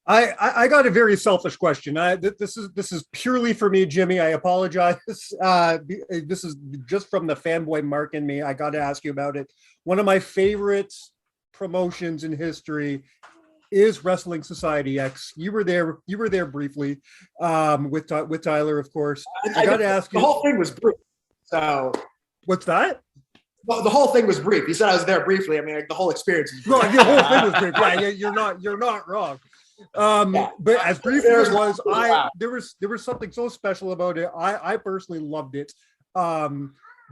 I got a very selfish question. This is purely for me, Jimmy. I apologize. This is just from the fanboy mark in me. I got to ask you about it. One of my favorite promotions in history is Wrestling Societyx. You were there briefly, with Tyler, of course. I got to ask you. The whole thing was brief. So what's that? Well, the whole thing was brief. You said I was there briefly. I mean, like, the whole experience is brief. No, the whole thing was brief. Yeah, you're not wrong. But as brief as it was, there was something so special about it. I personally loved it.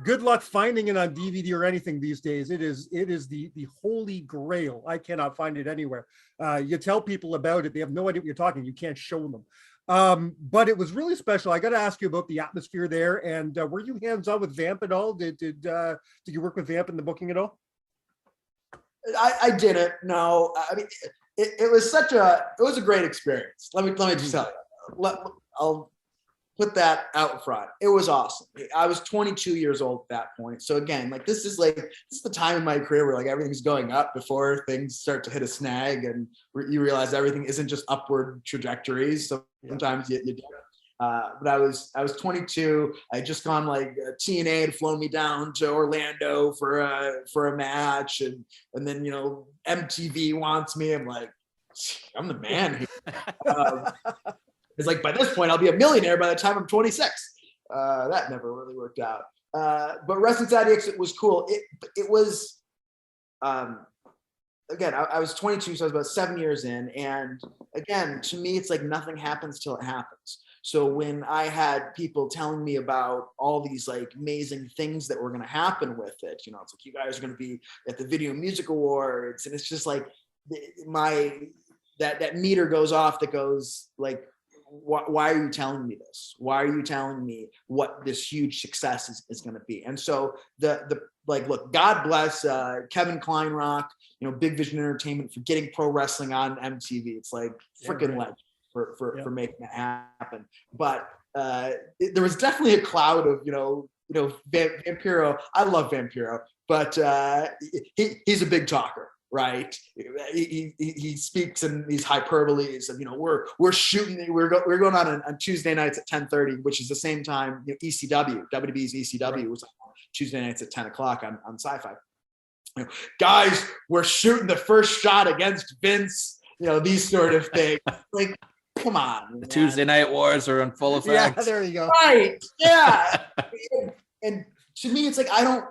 Good luck finding it on DVD or anything these days. It is the holy grail. I cannot find it anywhere. You tell people about it, they have no idea what you're talking. You can't show them. But it was really special. I got to ask you about the atmosphere there. And were you hands on with Vamp at all? Did you work with Vamp in the booking at all? I didn't. No, I mean, it was a great experience. Let me just tell you. I'll put that out front. It was awesome. I was 22 years old at that point. So again, like, this is the time in my career where, like, everything's going up before things start to hit a snag, and you realize everything isn't just upward trajectories. So sometimes you do. But I was 22. I just gone, like, TNA had flown me down to Orlando for a match, and then, you know, MTV wants me. I'm like, I'm the man here. It's like, by this point, I'll be a millionaire by the time I'm 26. That never really worked out. But Wrestling Societyx, it was cool. It was, again, I was 22, so I was about 7 years in. And again, to me, it's like nothing happens till it happens. So when I had people telling me about all these, like, amazing things that were going to happen with it, you know, it's like, you guys are going to be at the Video Music Awards, and it's just like that meter goes off that goes like, why are you telling me this? Why are you telling me what this huge success is going to be? And so look, God bless Kevin Kleinrock, you know, Big Vision Entertainment, for getting pro wrestling on MTV. It's like freaking legend for making that happen. But there was definitely a cloud of, you know, Vampiro. I love Vampiro, but he's a big talker. Right, he speaks in these hyperboles of, you know, we're going on Tuesday nights at 10:30, which is the same time, you know, ECW, WWE's ECW was on Tuesday nights at 10 o'clock on Sci-Fi. You know, guys, we're shooting the first shot against Vince. You know, these sort of things. Like, come on. The Tuesday Night Wars are in full effect. Yeah, there you go. Right. Yeah. and to me, it's like, I don't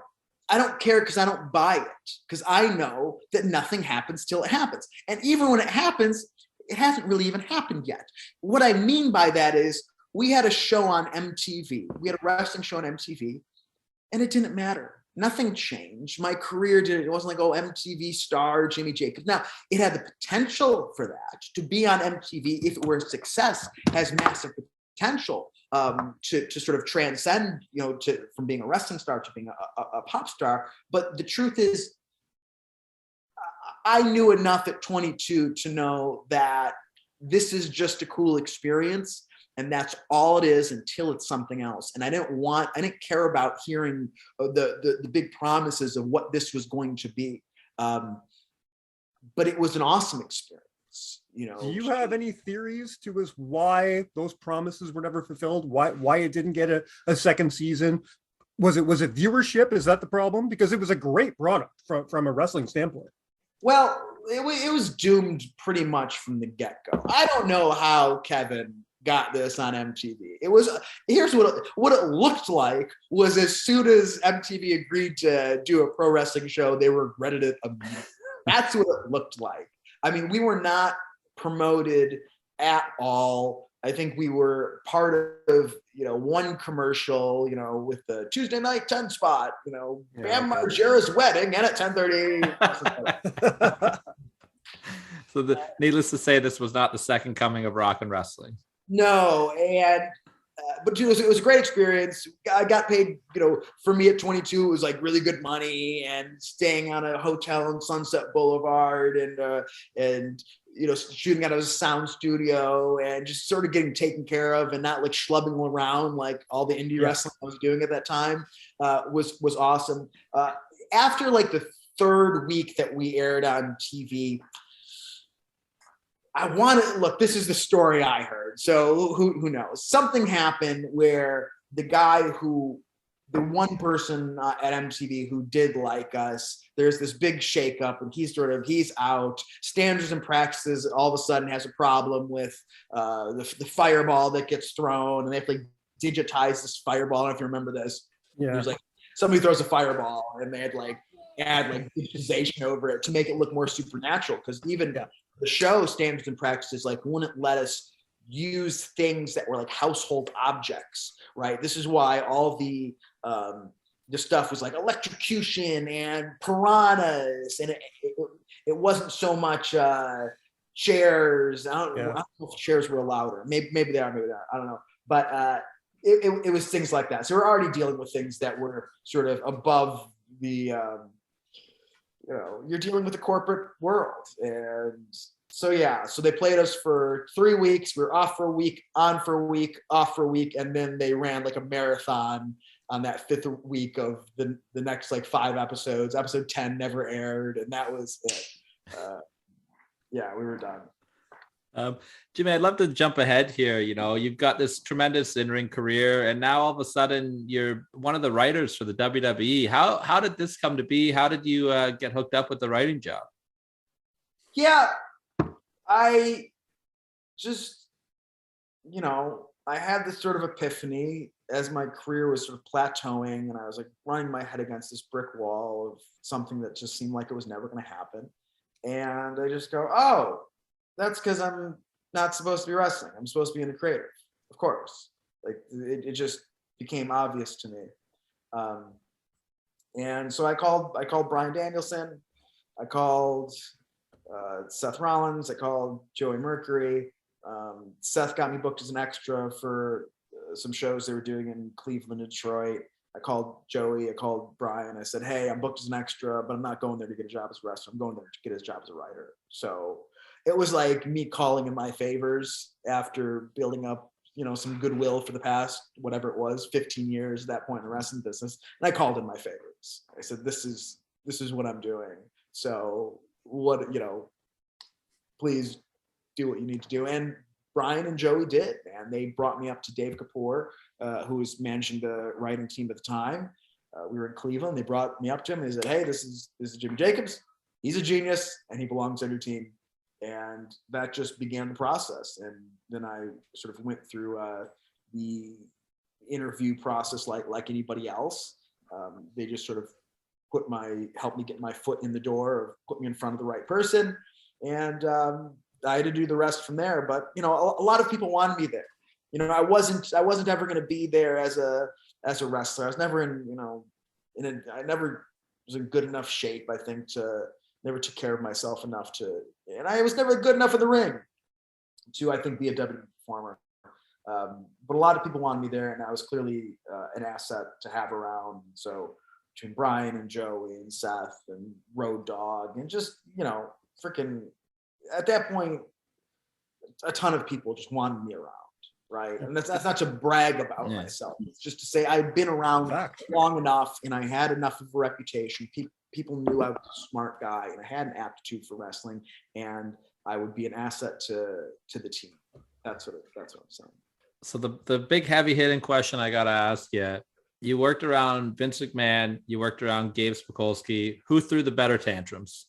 care, because I don't buy it, because I know that nothing happens till it happens. And even when it happens, it hasn't really even happened yet. What I mean by that is, we had a show on MTV. We had a wrestling show on MTV, and it didn't matter. Nothing changed. My career didn't. It wasn't like, oh, MTV star Jimmy Jacobs. Now, it had the potential for that to be on MTV if it were a success. Has massive potential to sort of transcend, you know, from being a wrestling star to being a pop star. But the truth is, I knew enough at 22 to know that this is just a cool experience, and that's all it is until it's something else. And I didn't care about hearing the big promises of what this was going to be. But it was an awesome experience. You know, do you have any theories to as why those promises were never fulfilled? Why it didn't get a second season? Was it viewership? Is that the problem? Because it was a great product from a wrestling standpoint. Well, it was doomed pretty much from the get-go. I don't know how Kevin got this on MTV. Here's what it looked like was, as soon as MTV agreed to do a pro wrestling show, they regretted it immediately. That's what it looked like. I mean, we were not promoted at all. I think we were part of, you know, one commercial, you know, with the Tuesday night 10 spot, you know, Bam Margera's wedding, and at 10:30. So needless to say, this was not the second coming of rock and wrestling. No, and but it was a great experience. I got paid, you know, for me at 22, it was like really good money, and staying on a hotel in Sunset Boulevard, and you know, shooting out of a sound studio, and just sort of getting taken care of, and not like schlubbing around like all the indie wrestling I was doing at that time, was awesome. After like the third week that we aired on TV, I want to look, this is the story I heard. So who knows? Something happened where the one person at MTV who did like us, there's this big shakeup and he's out. Standards and Practices all of a sudden has a problem with the fireball that gets thrown, and they have to like digitize this fireball. I don't know if you remember this. Yeah. There's like somebody throws a fireball and they had like add like digitization over it to make it look more supernatural, because even the show Standards and Practices like wouldn't let us use things that were like household objects, right? This is why all the stuff was like electrocution and piranhas, and it wasn't so much chairs. I don't know if chairs were allowed, or maybe they are, maybe not. I don't know, but it was things like that. So we're already dealing with things that were sort of above the you're dealing with the corporate world. And so so they played us for 3 weeks. We were off for a week, on for a week, off for a week, and then they ran like a marathon on that 5th week of the next like 5 episodes. Episode 10 never aired, and that was it. We were done. Jimmy, I'd love to jump ahead here. You've got this tremendous in-ring career, and now all of a sudden you're one of the writers for the WWE. How did this come to be? How did you get hooked up with the writing job? Yeah, I just, I had this sort of epiphany as my career was sort of plateauing, and I was like running my head against this brick wall of something that just seemed like it was never going to happen. And I just go, oh, that's because I'm not supposed to be wrestling. I'm supposed to be in the creative, of course. Like it just became obvious to me. And so I called Bryan Danielson. I called Seth Rollins. I called Joey Mercury. Seth got me booked as an extra for some shows they were doing in Cleveland and Detroit. I called Joey. I called Bryan. I said, hey, I'm booked as an extra, but I'm not going there to get a job as a wrestler. I'm going there to get his job as a writer. So it was like me calling in my favors after building up, some goodwill for the past, whatever it was, 15 years at that point in the wrestling business. And I called in my favors. I said, this is what I'm doing. So please do what you need to do. And Bryan and Joey did, and they brought me up to Dave Kapoor, who was managing the writing team at the time. We were in Cleveland. They brought me up to him and they said, hey, this is Jimmy Jacobs. He's a genius and he belongs on your team. And that just began the process. And then I sort of went through the interview process like anybody else. They just sort of helped me get my foot in the door, or put me in front of the right person. And I had to do the rest from there. But, a lot of people wanted me there. I wasn't ever going to be there as a wrestler. I was never I never was in good enough shape, I think, never took care of myself enough and I was never good enough in the ring to, I think, be a WWE performer. But a lot of people wanted me there, and I was clearly an asset to have around. So between Bryan and Joey and Seth and Road Dogg and just, freaking at that point, a ton of people just wanted me around. Right. And that's not to brag about myself. It's just to say I'd been around long enough, and I had enough of a reputation. People knew I was a smart guy, and I had an aptitude for wrestling, and I would be an asset to the team. That's what I'm saying. So the big heavy hitting question I got to ask you, you worked around Vince McMahon, you worked around Gabe Spokowski. Who threw the better tantrums?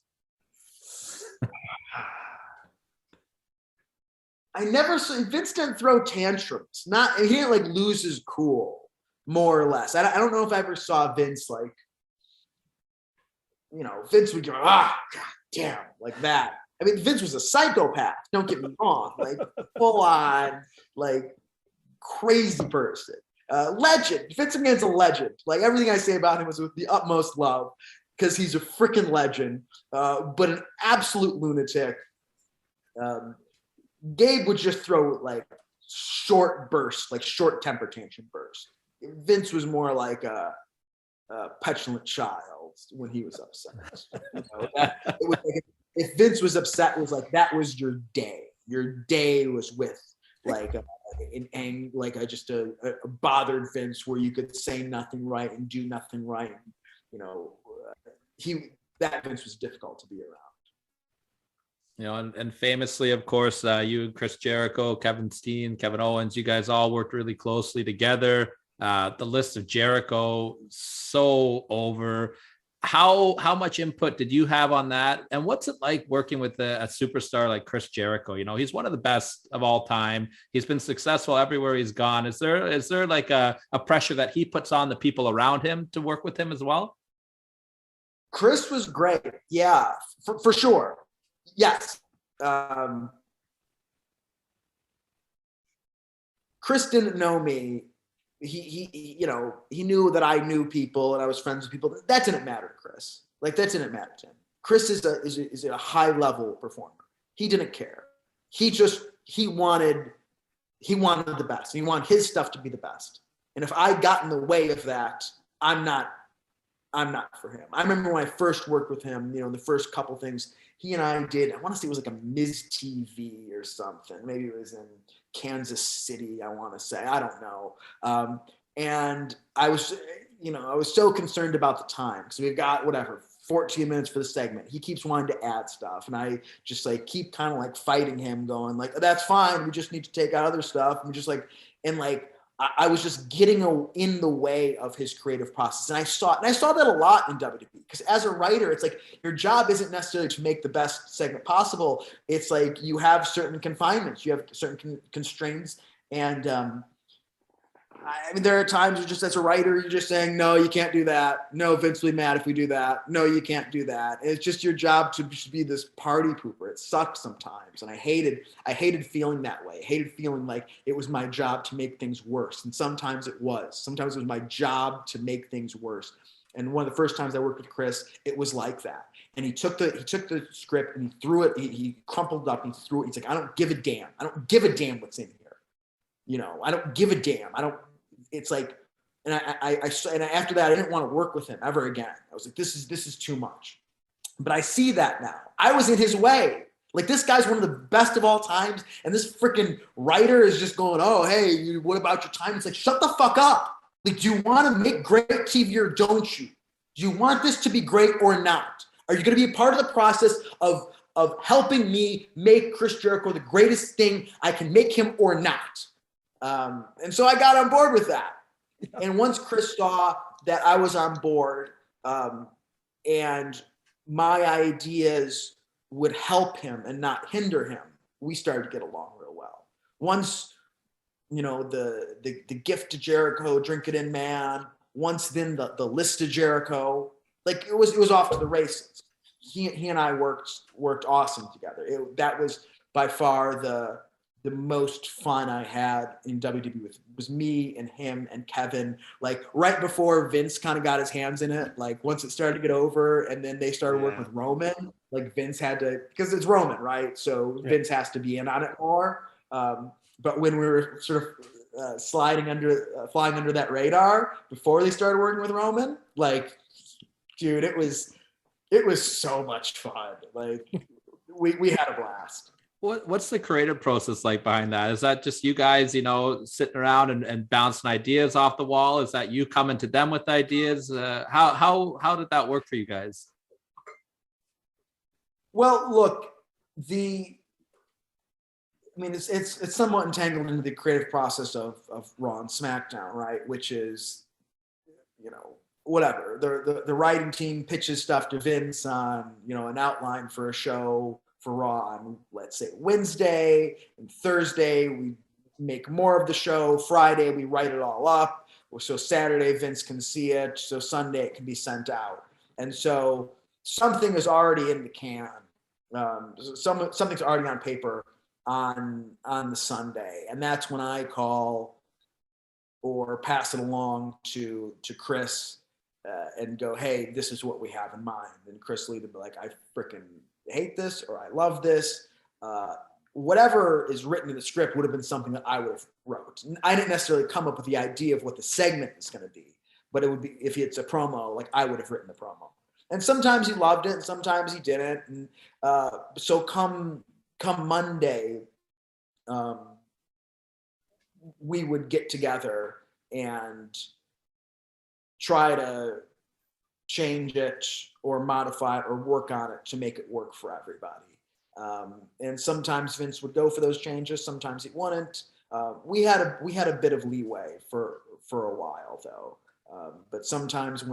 Vince didn't throw tantrums. He didn't like lose his cool, more or less. I don't know if I ever saw Vince like, Vince would go, God damn, like that. I mean, Vince was a psychopath. Don't get me wrong, like full on, like crazy person. Legend. Vince McMahon's a legend. Like everything I say about him was with the utmost love, because he's a freaking legend, but an absolute lunatic. Gabe would just throw like short bursts, like short temper tantrum bursts. Vince was more like a petulant child when he was upset. It was like if Vince was upset, it was like that was your day. Your day was with like a bothered Vince, where you could say nothing right and do nothing right. That Vince was difficult to be around. You know, and famously, of course, you and Chris Jericho, Kevin Steen, Kevin Owens, you guys all worked really closely together. The list of Jericho, so over. How much input did you have on that? And what's it like working with a superstar like Chris Jericho? You know, he's one of the best of all time. He's been successful everywhere he's gone. Is there like a pressure that he puts on the people around him to work with him as well? Chris was great. Yeah, for sure. Yes. Chris didn't know me. He you know, he knew that I knew people and I was friends with people. That didn't matter to Chris. Like, that didn't matter to him. Chris is a high level performer. He didn't care. He wanted the best. He wanted his stuff to be the best. And if I got in the way of that, I'm not for him. I remember when I first worked with him, you know, the first couple things he and I did, I want to say it was like a Ms. TV or something. Maybe it was in Kansas City, I want to say. I don't know. And I was so concerned about the time because we've got 14 minutes for the segment. He keeps wanting to add stuff. And I just like keep kind of like fighting him, going like, that's fine. We just need to take out other stuff. And I was just getting in the way of his creative process. And I saw that a lot in WWE, because as a writer, it's like your job isn't necessarily to make the best segment possible. It's like you have certain confinements, you have certain constraints. And I mean, there are times you're just, as a writer, you're just saying, no, you can't do that. No, Vince will be mad if we do that. No, you can't do that. And it's just your job to be this party pooper. It sucks sometimes. And I hated feeling that way. I hated feeling like it was my job to make things worse. And sometimes it was. Sometimes it was my job to make things worse. And one of the first times I worked with Chris, it was like that. And he took the script and he threw it, he crumpled up and he threw it. He's like, I don't give a damn. I don't give a damn what's in here. You know, I don't give a damn. It's like, and after that, I didn't want to work with him ever again. I was like, this is too much. But I see that now. I was in his way. Like, this guy's one of the best of all times, and this freaking writer is just going, oh, hey, what about your time? It's like, shut the fuck up. Like, do you want to make great TV or don't you? Do you want this to be great or not? Are you going to be a part of the process of helping me make Chris Jericho the greatest thing I can make him or not? And so I got on board with that. And once Chris saw that I was on board, and my ideas would help him and not hinder him, we started to get along real well. Once, you know, the gift to Jericho, drink it in, man. Once then the list of Jericho, like it was off to the races. He and I worked awesome together. That was by far the most fun I had in WWE was me and him and Kevin. Like right before Vince kind of got his hands in it, like once it started to get over and then they started working with Roman, like Vince had to, because it's Roman, right? So Vince has to be in on it more. But when we were sort of flying under that radar before they started working with Roman, like, dude, it was so much fun. Like we had a blast. What's the creative process like behind that? Is that just you guys, you know, sitting around and bouncing ideas off the wall? Is that you coming to them with ideas? How did that work for you guys? Well, look, it's somewhat entangled into the creative process of Raw and SmackDown, right? Which is, you know, whatever. The writing team pitches stuff to Vince on, you know, an outline for a show for Raw on, let's say, Wednesday, and Thursday we make more of the show. Friday we write it all up, so Saturday Vince can see it, so Sunday it can be sent out. And so something is already in the can. Something's already on paper on the Sunday, and that's when I call or pass it along to Chris and go, hey, this is what we have in mind. And Chris will either be like, I freaking hate this or I love this. Whatever is written in the script would have been something that I would have wrote. I didn't necessarily come up with the idea of what the segment is going to be, but it would be, if it's a promo, like I would have written the promo. And sometimes he loved it and sometimes he didn't. And so come Monday, we would get together and try to change it or modify it or work on it to make it work for everybody. And sometimes Vince would go for those changes, sometimes he wouldn't. We had a bit of leeway for a while though. But sometimes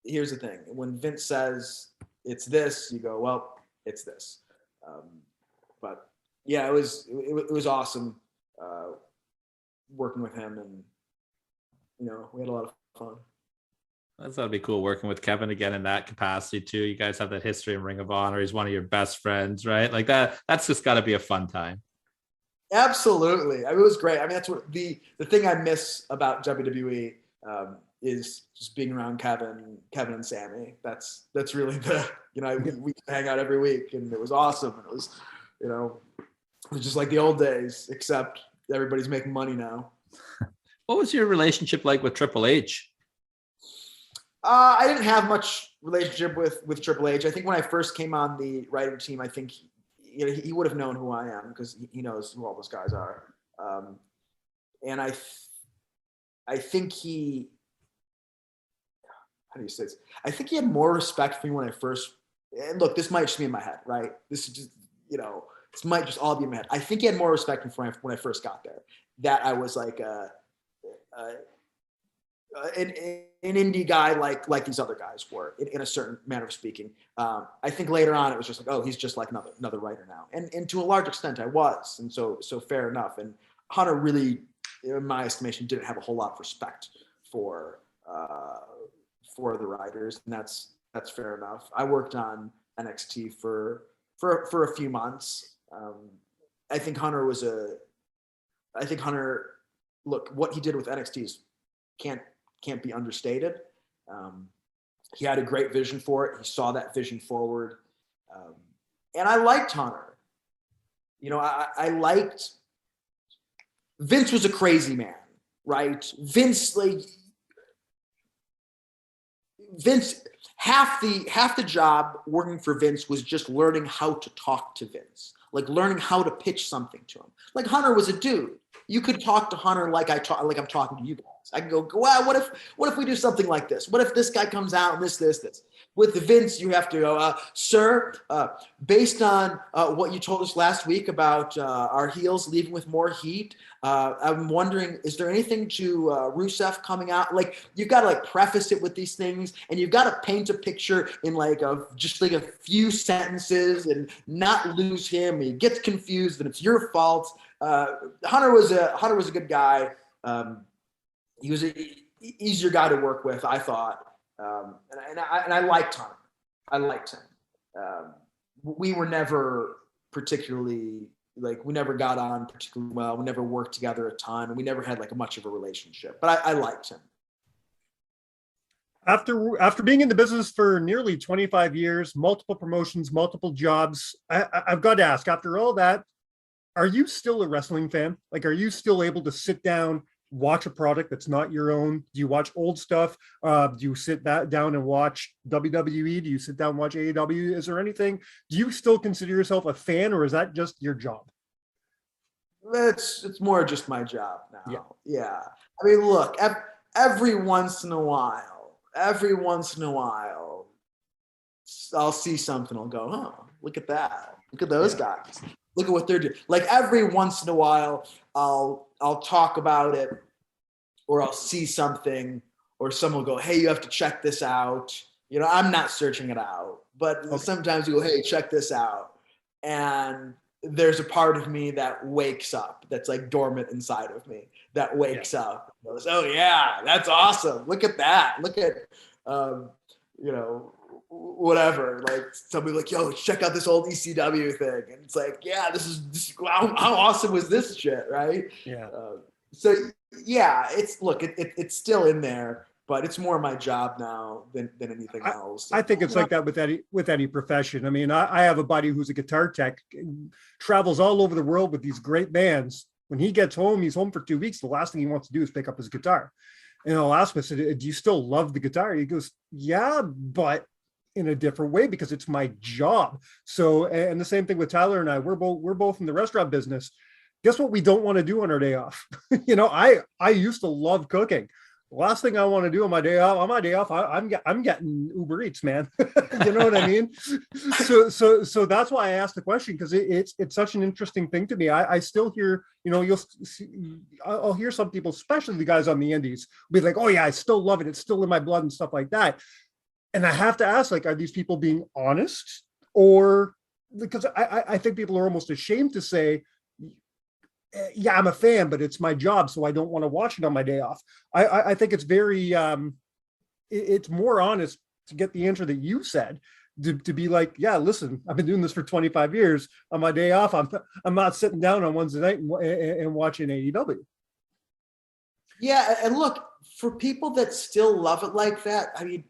here's the thing, when Vince says it's this, you go, well, it's this. But yeah, it was awesome working with him, and we had a lot of fun. That'd be cool working with Kevin again in that capacity too. You guys have that history in Ring of Honor. He's one of your best friends, right? Like that's just got to be a fun time. Absolutely. I mean, it was great. I mean, that's what the thing I miss about WWE is just being around Kevin and Sammy. That's really we hang out every week, and it was awesome. And it was, it was just like the old days, except everybody's making money now. What was your relationship like with Triple H? I didn't have much relationship with Triple H. I think when I first came on the writing team, I think he would have known who I am because he knows who all those guys are. And I think how do you say this? I think he had more respect for me when I first. And look, this might just be in my head, right? This is just this might just all be in my head. I think he had more respect for me when I first got there. That I was like an indie guy like these other guys were in a certain manner of speaking. I think later on it was just like, oh, he's just like another writer now. And to a large extent I was. And so fair enough. And Hunter really, in my estimation, didn't have a whole lot of respect for the writers. And that's fair enough. I worked on NXT for a few months. I think Hunter, look, what he did with NXT is can't be understated. He had a great vision for it. He saw that vision forward. And I liked Hunter. I liked Vince was a crazy man, right? Vince, half the job working for Vince was just learning how to talk to Vince, like learning how to pitch something to him. Like Hunter was a dude. You could talk to Hunter like I'm talking to you guys. I can go, wow, what if we do something like this? What if this guy comes out and this? With Vince, you have to go, sir, based on what you told us last week about our heels leaving with more heat, I'm wondering, is there anything to Rusev coming out? Like, you've got to preface it with these things, and you've got to paint a picture in just a few sentences and not lose him. He gets confused, and it's your fault. Hunter was a good guy. He was an easier guy to work with, I thought. And I liked Hunter. I liked him. We were never particularly, we never got on particularly well. We never worked together a ton. And we never had much of a relationship. But I liked him. After being in the business for nearly 25 years, multiple promotions, multiple jobs, I've got to ask, after all that, are you still a wrestling fan? Are you still able to sit down, watch a product that's not your own? Do you watch old stuff? Do you sit down and watch WWE? Do you sit down and watch AEW? Is there anything? Do you still consider yourself a fan, or is that just your job? It's more just my job now. Yeah. I mean, look, every once in a while, I'll see something. I'll go, oh, look at that. Look at those guys. Look at what they're doing. Every once in a while, I'll talk about it, or I'll see something, or someone will go, hey, you have to check this out. I'm not searching it out, but sometimes you go, hey, check this out. And there's a part of me that wakes up, that's dormant inside of me, that wakes up. And goes, oh yeah, that's awesome. Look at that. Look at, whatever, somebody yo, check out this old ECW thing, and it's yeah, this is how awesome was this shit, right? Yeah. So yeah, it's still in there, but it's more my job now than anything else. I think it's like that with any profession. I mean, I have a buddy who's a guitar tech, travels all over the world with these great bands. When he gets home, he's home for 2 weeks. The last thing he wants to do is pick up his guitar. And I'll ask him, I said, do you still love the guitar? He goes, yeah, but in a different way, because it's my job. So, and the same thing with Tyler and I, we're both in the restaurant business. Guess what we don't want to do on our day off? I used to love cooking. last thing I want to do on my day off, I'm getting Uber Eats, man. You know what I mean? So that's why I asked the question, because it's such an interesting thing to me. I still hear, I'll hear some people, especially the guys on the indies, be like, oh yeah, I still love it. It's still in my blood and stuff like that. And I have to ask, like, are these people being honest? Or because I think people are almost ashamed to say, yeah, I'm a fan, but it's my job, so I don't want to watch it on my day off. I think it's very, it's more honest to get the answer that you said, to be like, yeah, listen, I've been doing this for 25 years. On my day off, I'm not sitting down on Wednesday night and watching AEW. Yeah, and look, for people that still love it like that, I mean,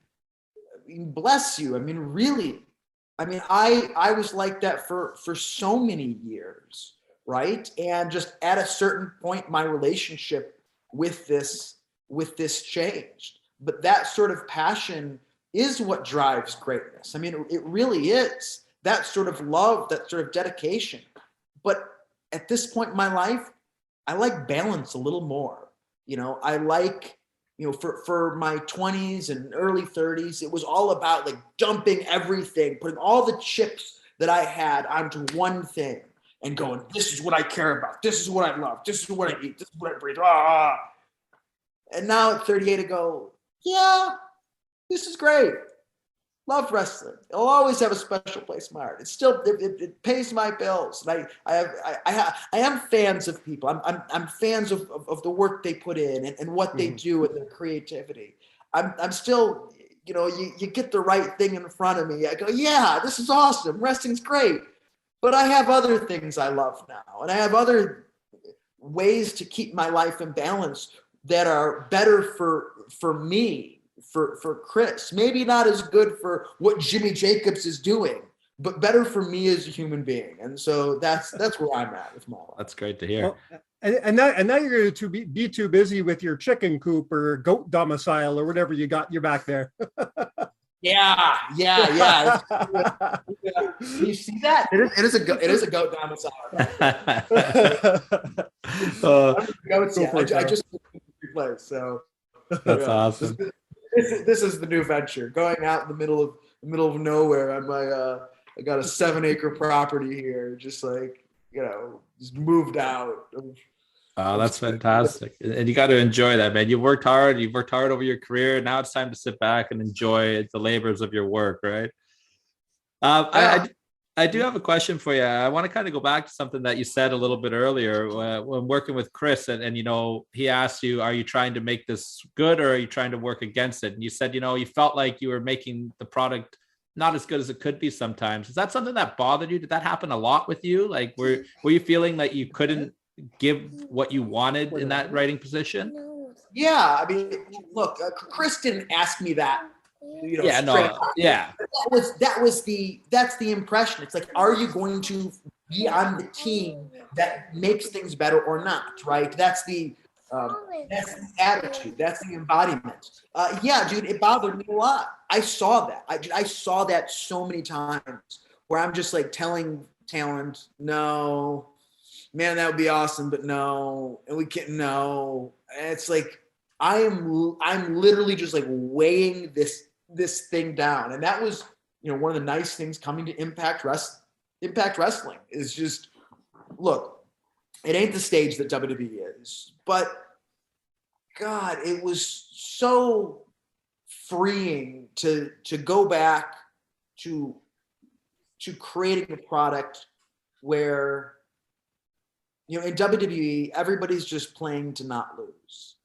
bless you. I mean, really. I mean, I was like that for so many years. Right. And just at a certain point, my relationship with this changed. But that sort of passion is what drives greatness. I mean, it really is that sort of love, that sort of dedication. But at this point in my life, I like balance a little more. I like, for my 20s and early 30s, it was all about like dumping everything, putting all the chips that I had onto one thing. And going, this is what I care about. This is what I love. This is what I eat. This is what I breathe. Ah. And now at 38, I go, yeah, this is great. Love wrestling. It'll always have a special place in my heart. It's still, it pays my bills. And I am fans of people. I'm fans of the work they put in and what they do and their creativity. I'm still, you get the right thing in front of me. I go, yeah, this is awesome. Wrestling's great. But I have other things I love now, and I have other ways to keep my life in balance that are better for me, for Chris. Maybe not as good for what Jimmy Jacobs is doing, but better for me as a human being. And so that's where I'm at with my life. That's great to hear. Well, and now you're going to be too busy with your chicken coop or goat domicile or whatever you got your back there. Yeah. You see that? It is a goat domicile. I just place. So that's awesome. This is the new venture. Going out in the middle of nowhere on my I got a 7-acre property here, just like just moved out. Oh, that's fantastic. And you got to enjoy that, man. You've worked hard over your career. Now it's time to sit back and enjoy the labors of your work, right? I do have a question for you. I want to kind of go back to something that you said a little bit earlier when working with Chris, and he asked you, are you trying to make this good or are you trying to work against it? And you said, you felt like you were making the product not as good as it could be sometimes. Is that something that bothered you? Did that happen a lot with you? Like, were you feeling that you couldn't give what you wanted in that writing position? Yeah, I mean, look, Chris didn't ask me that. That's the impression. It's like, are you going to be on the team that makes things better or not? Right? That's the attitude. That's the embodiment. Yeah, dude, it bothered me a lot. I saw that. I saw that so many times where I'm just like telling talent, no. Man, that would be awesome, but no, and we can't. No, and it's like I'm literally just like weighing this thing down, and that was one of the nice things coming to Impact Wrestling is just, look, it ain't the stage that WWE is, but God, it was so freeing to go back to creating a product where. In WWE, everybody's just playing to not lose.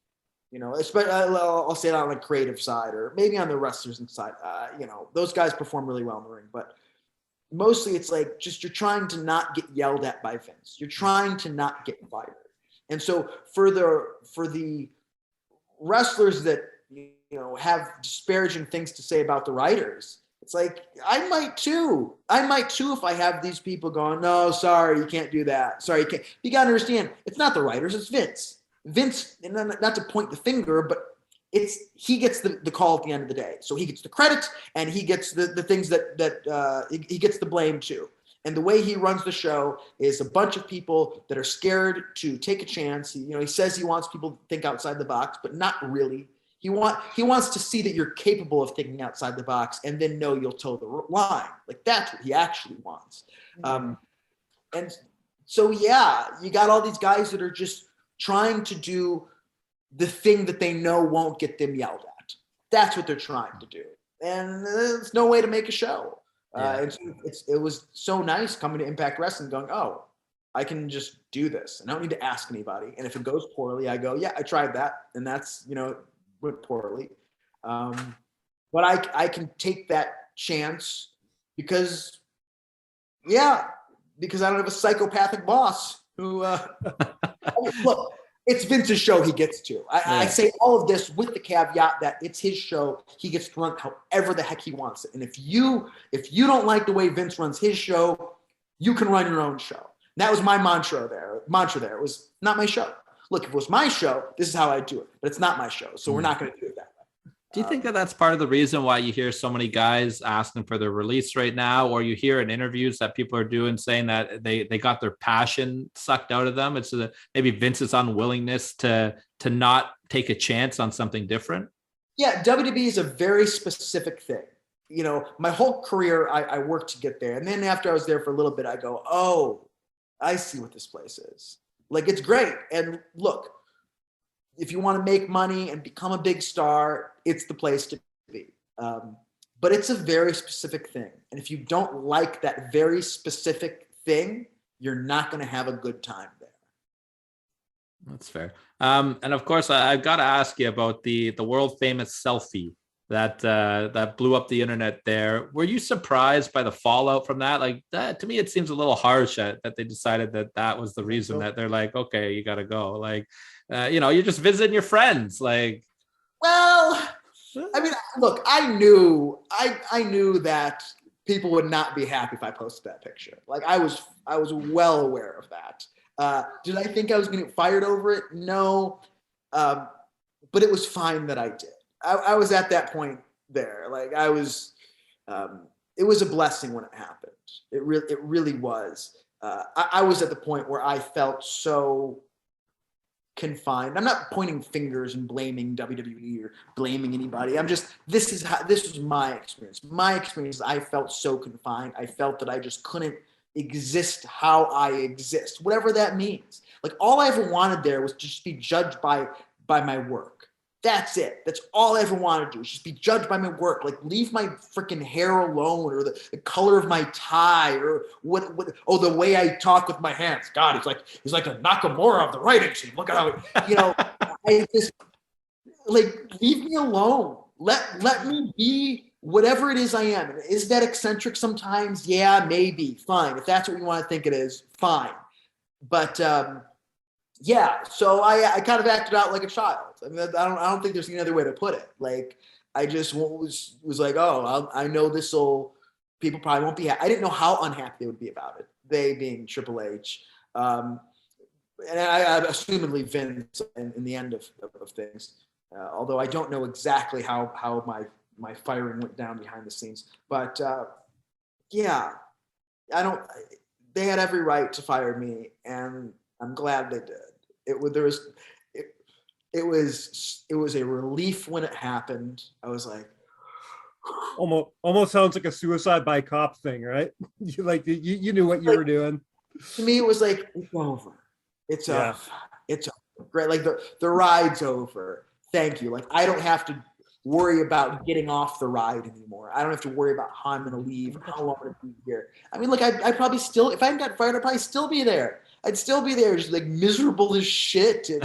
Especially I'll say it on the creative side or maybe on the wrestlers side. Those guys perform really well in the ring, but mostly it's like just you're trying to not get yelled at by Vince. You're trying to not get fired. And so for the wrestlers that have disparaging things to say about the writers, it's like, I might too if I have these people going, no, sorry, you can't do that. Sorry, you can't. You got to understand, it's not the writers, it's Vince. Vince, and not to point the finger, but he gets the call at the end of the day. So he gets the credit and he gets the things that he gets the blame too. And the way he runs the show is a bunch of people that are scared to take a chance. He says he wants people to think outside the box, but not really. He wants to see that you're capable of thinking outside the box, and then know you'll toe the line. Like that's what he actually wants. And so yeah, you got all these guys that are just trying to do the thing that they know won't get them yelled at. That's what they're trying to do, and there's no way to make a show. It was so nice coming to Impact Wrestling, going, oh, I can just do this, and I don't need to ask anybody. And if it goes poorly, I go, yeah, I tried that, and that's went poorly. But I can take that chance because I don't have a psychopathic boss who. Look, it's Vince's show. He gets to. I say all of this with the caveat that it's his show. He gets to run however the heck he wants it. And if you don't like the way Vince runs his show, you can run your own show. And that was my mantra there. It was not my show. Look, if it was my show, this is how I do it. But it's not my show, so we're not going to do it that way. Do you think that that's part of the reason why you hear so many guys asking for their release right now, or you hear in interviews that people are doing saying that they got their passion sucked out of them? It's maybe Vince's unwillingness to not take a chance on something different. Yeah, WWE is a very specific thing. My whole career, I worked to get there. And then after I was there for a little bit, I go, oh, I see what this place is. Like, it's great. And look, if you want to make money and become a big star, it's the place to be. But it's a very specific thing. And if you don't like that very specific thing, you're not going to have a good time there. That's fair. And of course, I've got to ask you about the world famous selfie that blew up the internet there. Were you surprised by the fallout from that? Like that, to me, it seems a little harsh that they decided that was the reason that they're like, okay, you got to go. Like, you're just visiting your friends. Like, well, I mean, look, I knew that people would not be happy if I posted that picture. Like I was well aware of that. Did I think I was going to get fired over it? No. But it was fine that I did. I was at that point there. Like I was, it was a blessing when it happened. It really was. I was at the point where I felt so confined. I'm not pointing fingers and blaming WWE or blaming anybody. This was my experience. My experience, I felt so confined. I felt that I just couldn't exist how I exist, whatever that means. Like all I ever wanted there was to just be judged by my work. That's it. That's all I ever wanted to do. Is just be judged by my work. Like leave my freaking hair alone, or the color of my tie, or what the way I talk with my hands. God, he's like a Nakamura of the writing team. Look at how I just like leave me alone. Let me be whatever it is I am. Is that eccentric sometimes? Yeah, maybe. Fine. If that's what you want to think it is, fine. But yeah, so I kind of acted out like a child. I mean, I don't think there's any other way to put it. Like I just was like, oh, I know people probably won't be happy. I didn't know how unhappy they would be about it. They being Triple H, and I assumedly Vince in the end of things. Although I don't know exactly how my firing went down behind the scenes, but yeah, they had every right to fire me, and I'm glad they did. It was a relief when it happened. I was like, almost sounds like a suicide by cop thing, right? You knew what you were doing. To me, it was like, it's over. It's over. It's over. Great. Like the ride's over. Thank you. Like I don't have to worry about getting off the ride anymore. I don't have to worry about how I'm going to leave, how long I'm going to be here. I mean, look, I'd probably still, if I hadn't got fired, I'd probably still be there. I'd still be there, just like miserable as shit. And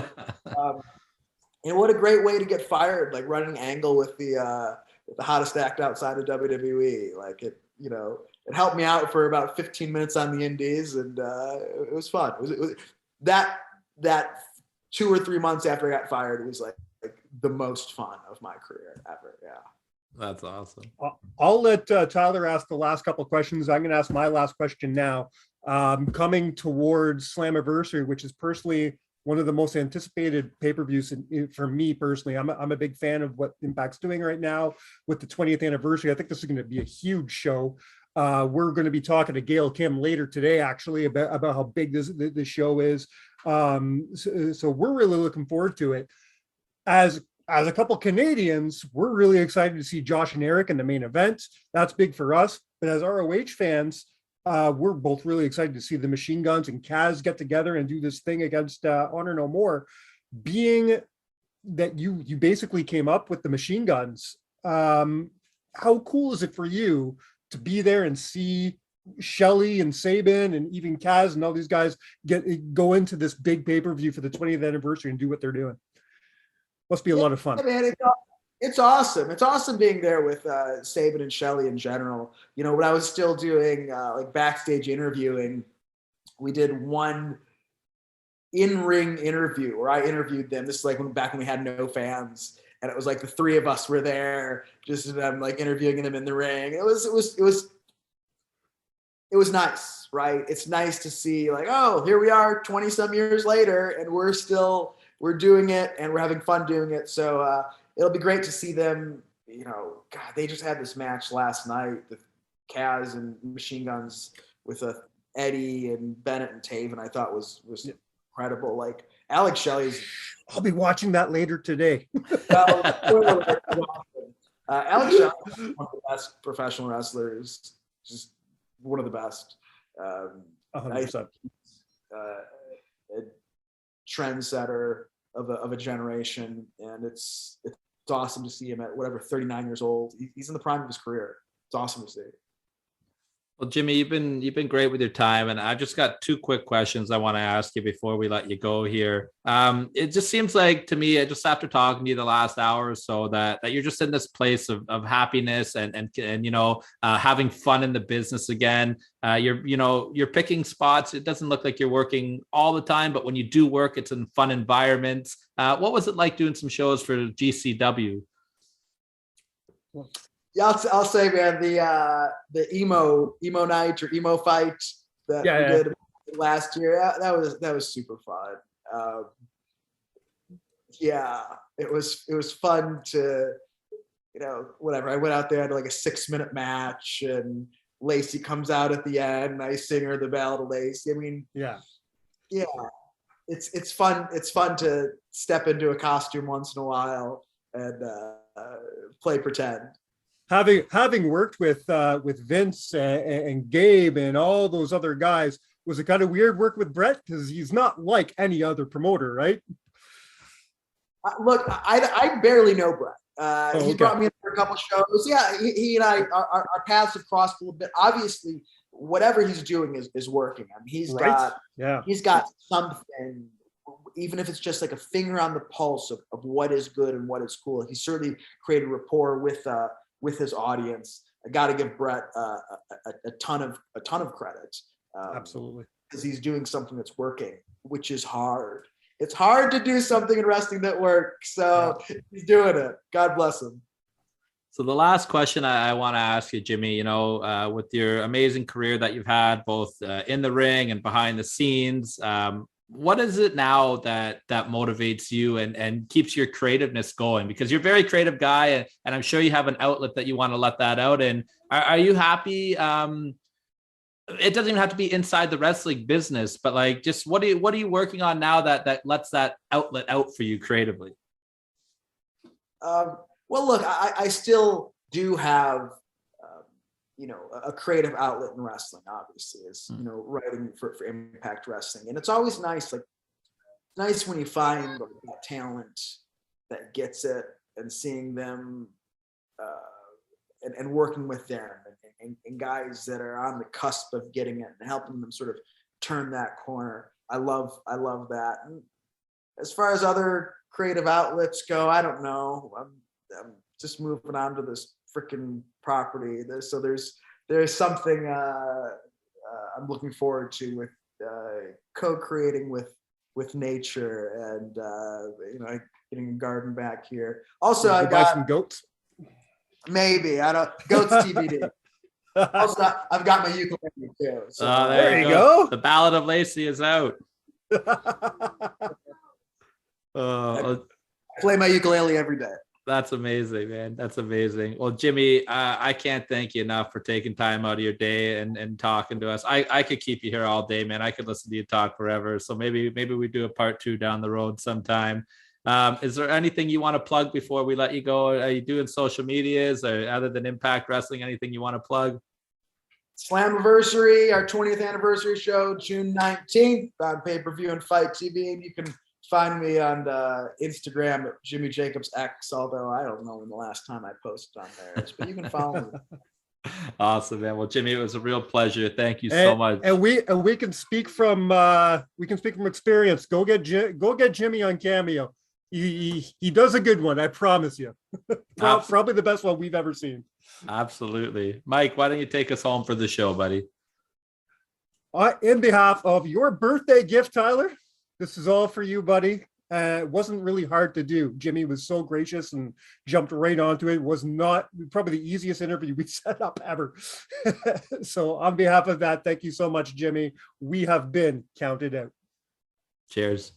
what a great way to get fired, like running angle with the hottest act outside of WWE. Like it helped me out for about 15 minutes on the indies, and it was fun. It was that 2 or 3 months after I got fired, it was like the most fun of my career ever. Yeah. That's awesome. I'll let Tyler ask the last couple of questions. I'm going to ask my last question now. Coming towards Slammiversary, which is personally one of the most anticipated pay-per-views for me personally. I'm a big fan of what Impact's doing right now with the 20th anniversary. I think this is going to be a huge show. We're going to be talking to Gail Kim later today, actually, about how big this show is. So we're really looking forward to it. As as a couple Canadians, we're really excited to see Josh and Eric in the main event. That's big for us. But as ROH fans, we're both really excited to see the Machine Guns and Kaz get together and do this thing against Honor No More. Being that you basically came up with the Machine Guns, how cool is it for you to be there and see Shelly and Sabin and even Kaz and all these guys go into this big pay-per-view for the 20th anniversary and do what they're doing? Must be a lot of fun. Man, it's awesome. It's awesome being there with Sabin and Shelly in general. You know, when I was still doing like backstage interviewing, we did one in-ring interview where I interviewed them. This is like back when we had no fans, and it was like the three of us were there, just them like interviewing them in the ring. It was nice, right? It's nice to see like, oh, here we are 20 some years later, and we're doing it and we're having fun doing it. So it'll be great to see them. You know, God, they just had this match last night, the Kaz and Machine Guns with Eddie and Bennett and Taven. I thought was incredible. Like Alex Shelley's. I'll be watching that later today. Alex Shelley is one of the best professional wrestlers. Just one of the best. 100%. A trendsetter of a generation, and it's awesome to see him at whatever 39 years old. He's in the prime of his career. It's awesome to see. Well, Jimmy, you've been great with your time, and I've just got two quick questions I want to ask you before we let you go here. It just seems like to me, just after talking to you the last hour or so, that you're just in this place of happiness and you know, having fun in the business again. You're picking spots. It doesn't look like you're working all the time, but when you do work, it's in fun environments. What was it like doing some shows for GCW? Yeah, I'll say, man, the emo night or emo fight that we did last year, that was super fun. It was fun to, you know, whatever. I went out there, had like a 6-minute match, and Lacey comes out at the end, and I sing her the bell to Lacey. I mean, yeah, it's fun. It's fun to step into a costume once in a while and play pretend. Having worked with Vince and Gabe and all those other guys, was it kind of weird work with Brett? Because he's not like any other promoter, right? Look, I barely know Brett. He brought me in for a couple shows. Yeah, he and I, our paths have crossed a little bit. Obviously, whatever he's doing is working. I mean, he's got something, even if it's just like a finger on the pulse of what is good and what is cool. He certainly created rapport with his audience. I got to give Brett a ton of credit. Absolutely, because he's doing something that's working, which is hard. It's hard to do something in wrestling that works. So he's doing it. God bless him. So the last question I want to ask you, Jimmy, you know, with your amazing career that you've had both in the ring and behind the scenes, what is it now that motivates you and keeps your creativeness going? Because you're a very creative guy, and I'm sure you have an outlet that you want to let that out in. Are you happy? It doesn't even have to be inside the wrestling business, but like, just what are you working on now that lets that outlet out for you creatively? Well, look, I still do have, you know, a creative outlet in wrestling, obviously, is, you know, writing for Impact Wrestling. And it's always nice, like, nice when you find like, that talent that gets it and seeing them and working with them and guys that are on the cusp of getting it and helping them sort of turn that corner. I love that. And as far as other creative outlets go, I don't know. I'm just moving on to this freaking property. There's something I'm looking forward to with co-creating with nature and you know, getting a garden back here. Also, I've got some goats. Maybe I don't goats TBD. Also, I've got my ukulele too. So there you go. The Ballad of Lacey is out. I play my ukulele every day. That's amazing, man. That's amazing. Well, Jimmy, I can't thank you enough for taking time out of your day and talking to us. I could keep you here all day, man. I could listen to you talk forever. So maybe we do a part 2 down the road sometime. Is there anything you want to plug before we let you go? Are you doing social medias or other than Impact Wrestling, anything you want to plug? Slammiversary, our 20th anniversary show, June 19th on pay-per-view and Fight TV. And you can find me on Instagram at Jimmy Jacobs X, although I don't know when the last time I posted on there is, but you can follow me. Awesome, man. Well, Jimmy, it was a real pleasure. Thank you so much. And we can speak from experience. Go get Jimmy on Cameo. He does a good one, I promise you. Probably the best one we've ever seen. Absolutely. Mike, why don't you take us home for the show, buddy? In behalf of your birthday gift, Tyler, this is all for you, buddy. It wasn't really hard to do. Jimmy was so gracious and jumped right onto it. It was not probably the easiest interview we set up ever. So on behalf of that, thank you so much, Jimmy. We have been counted out. Cheers.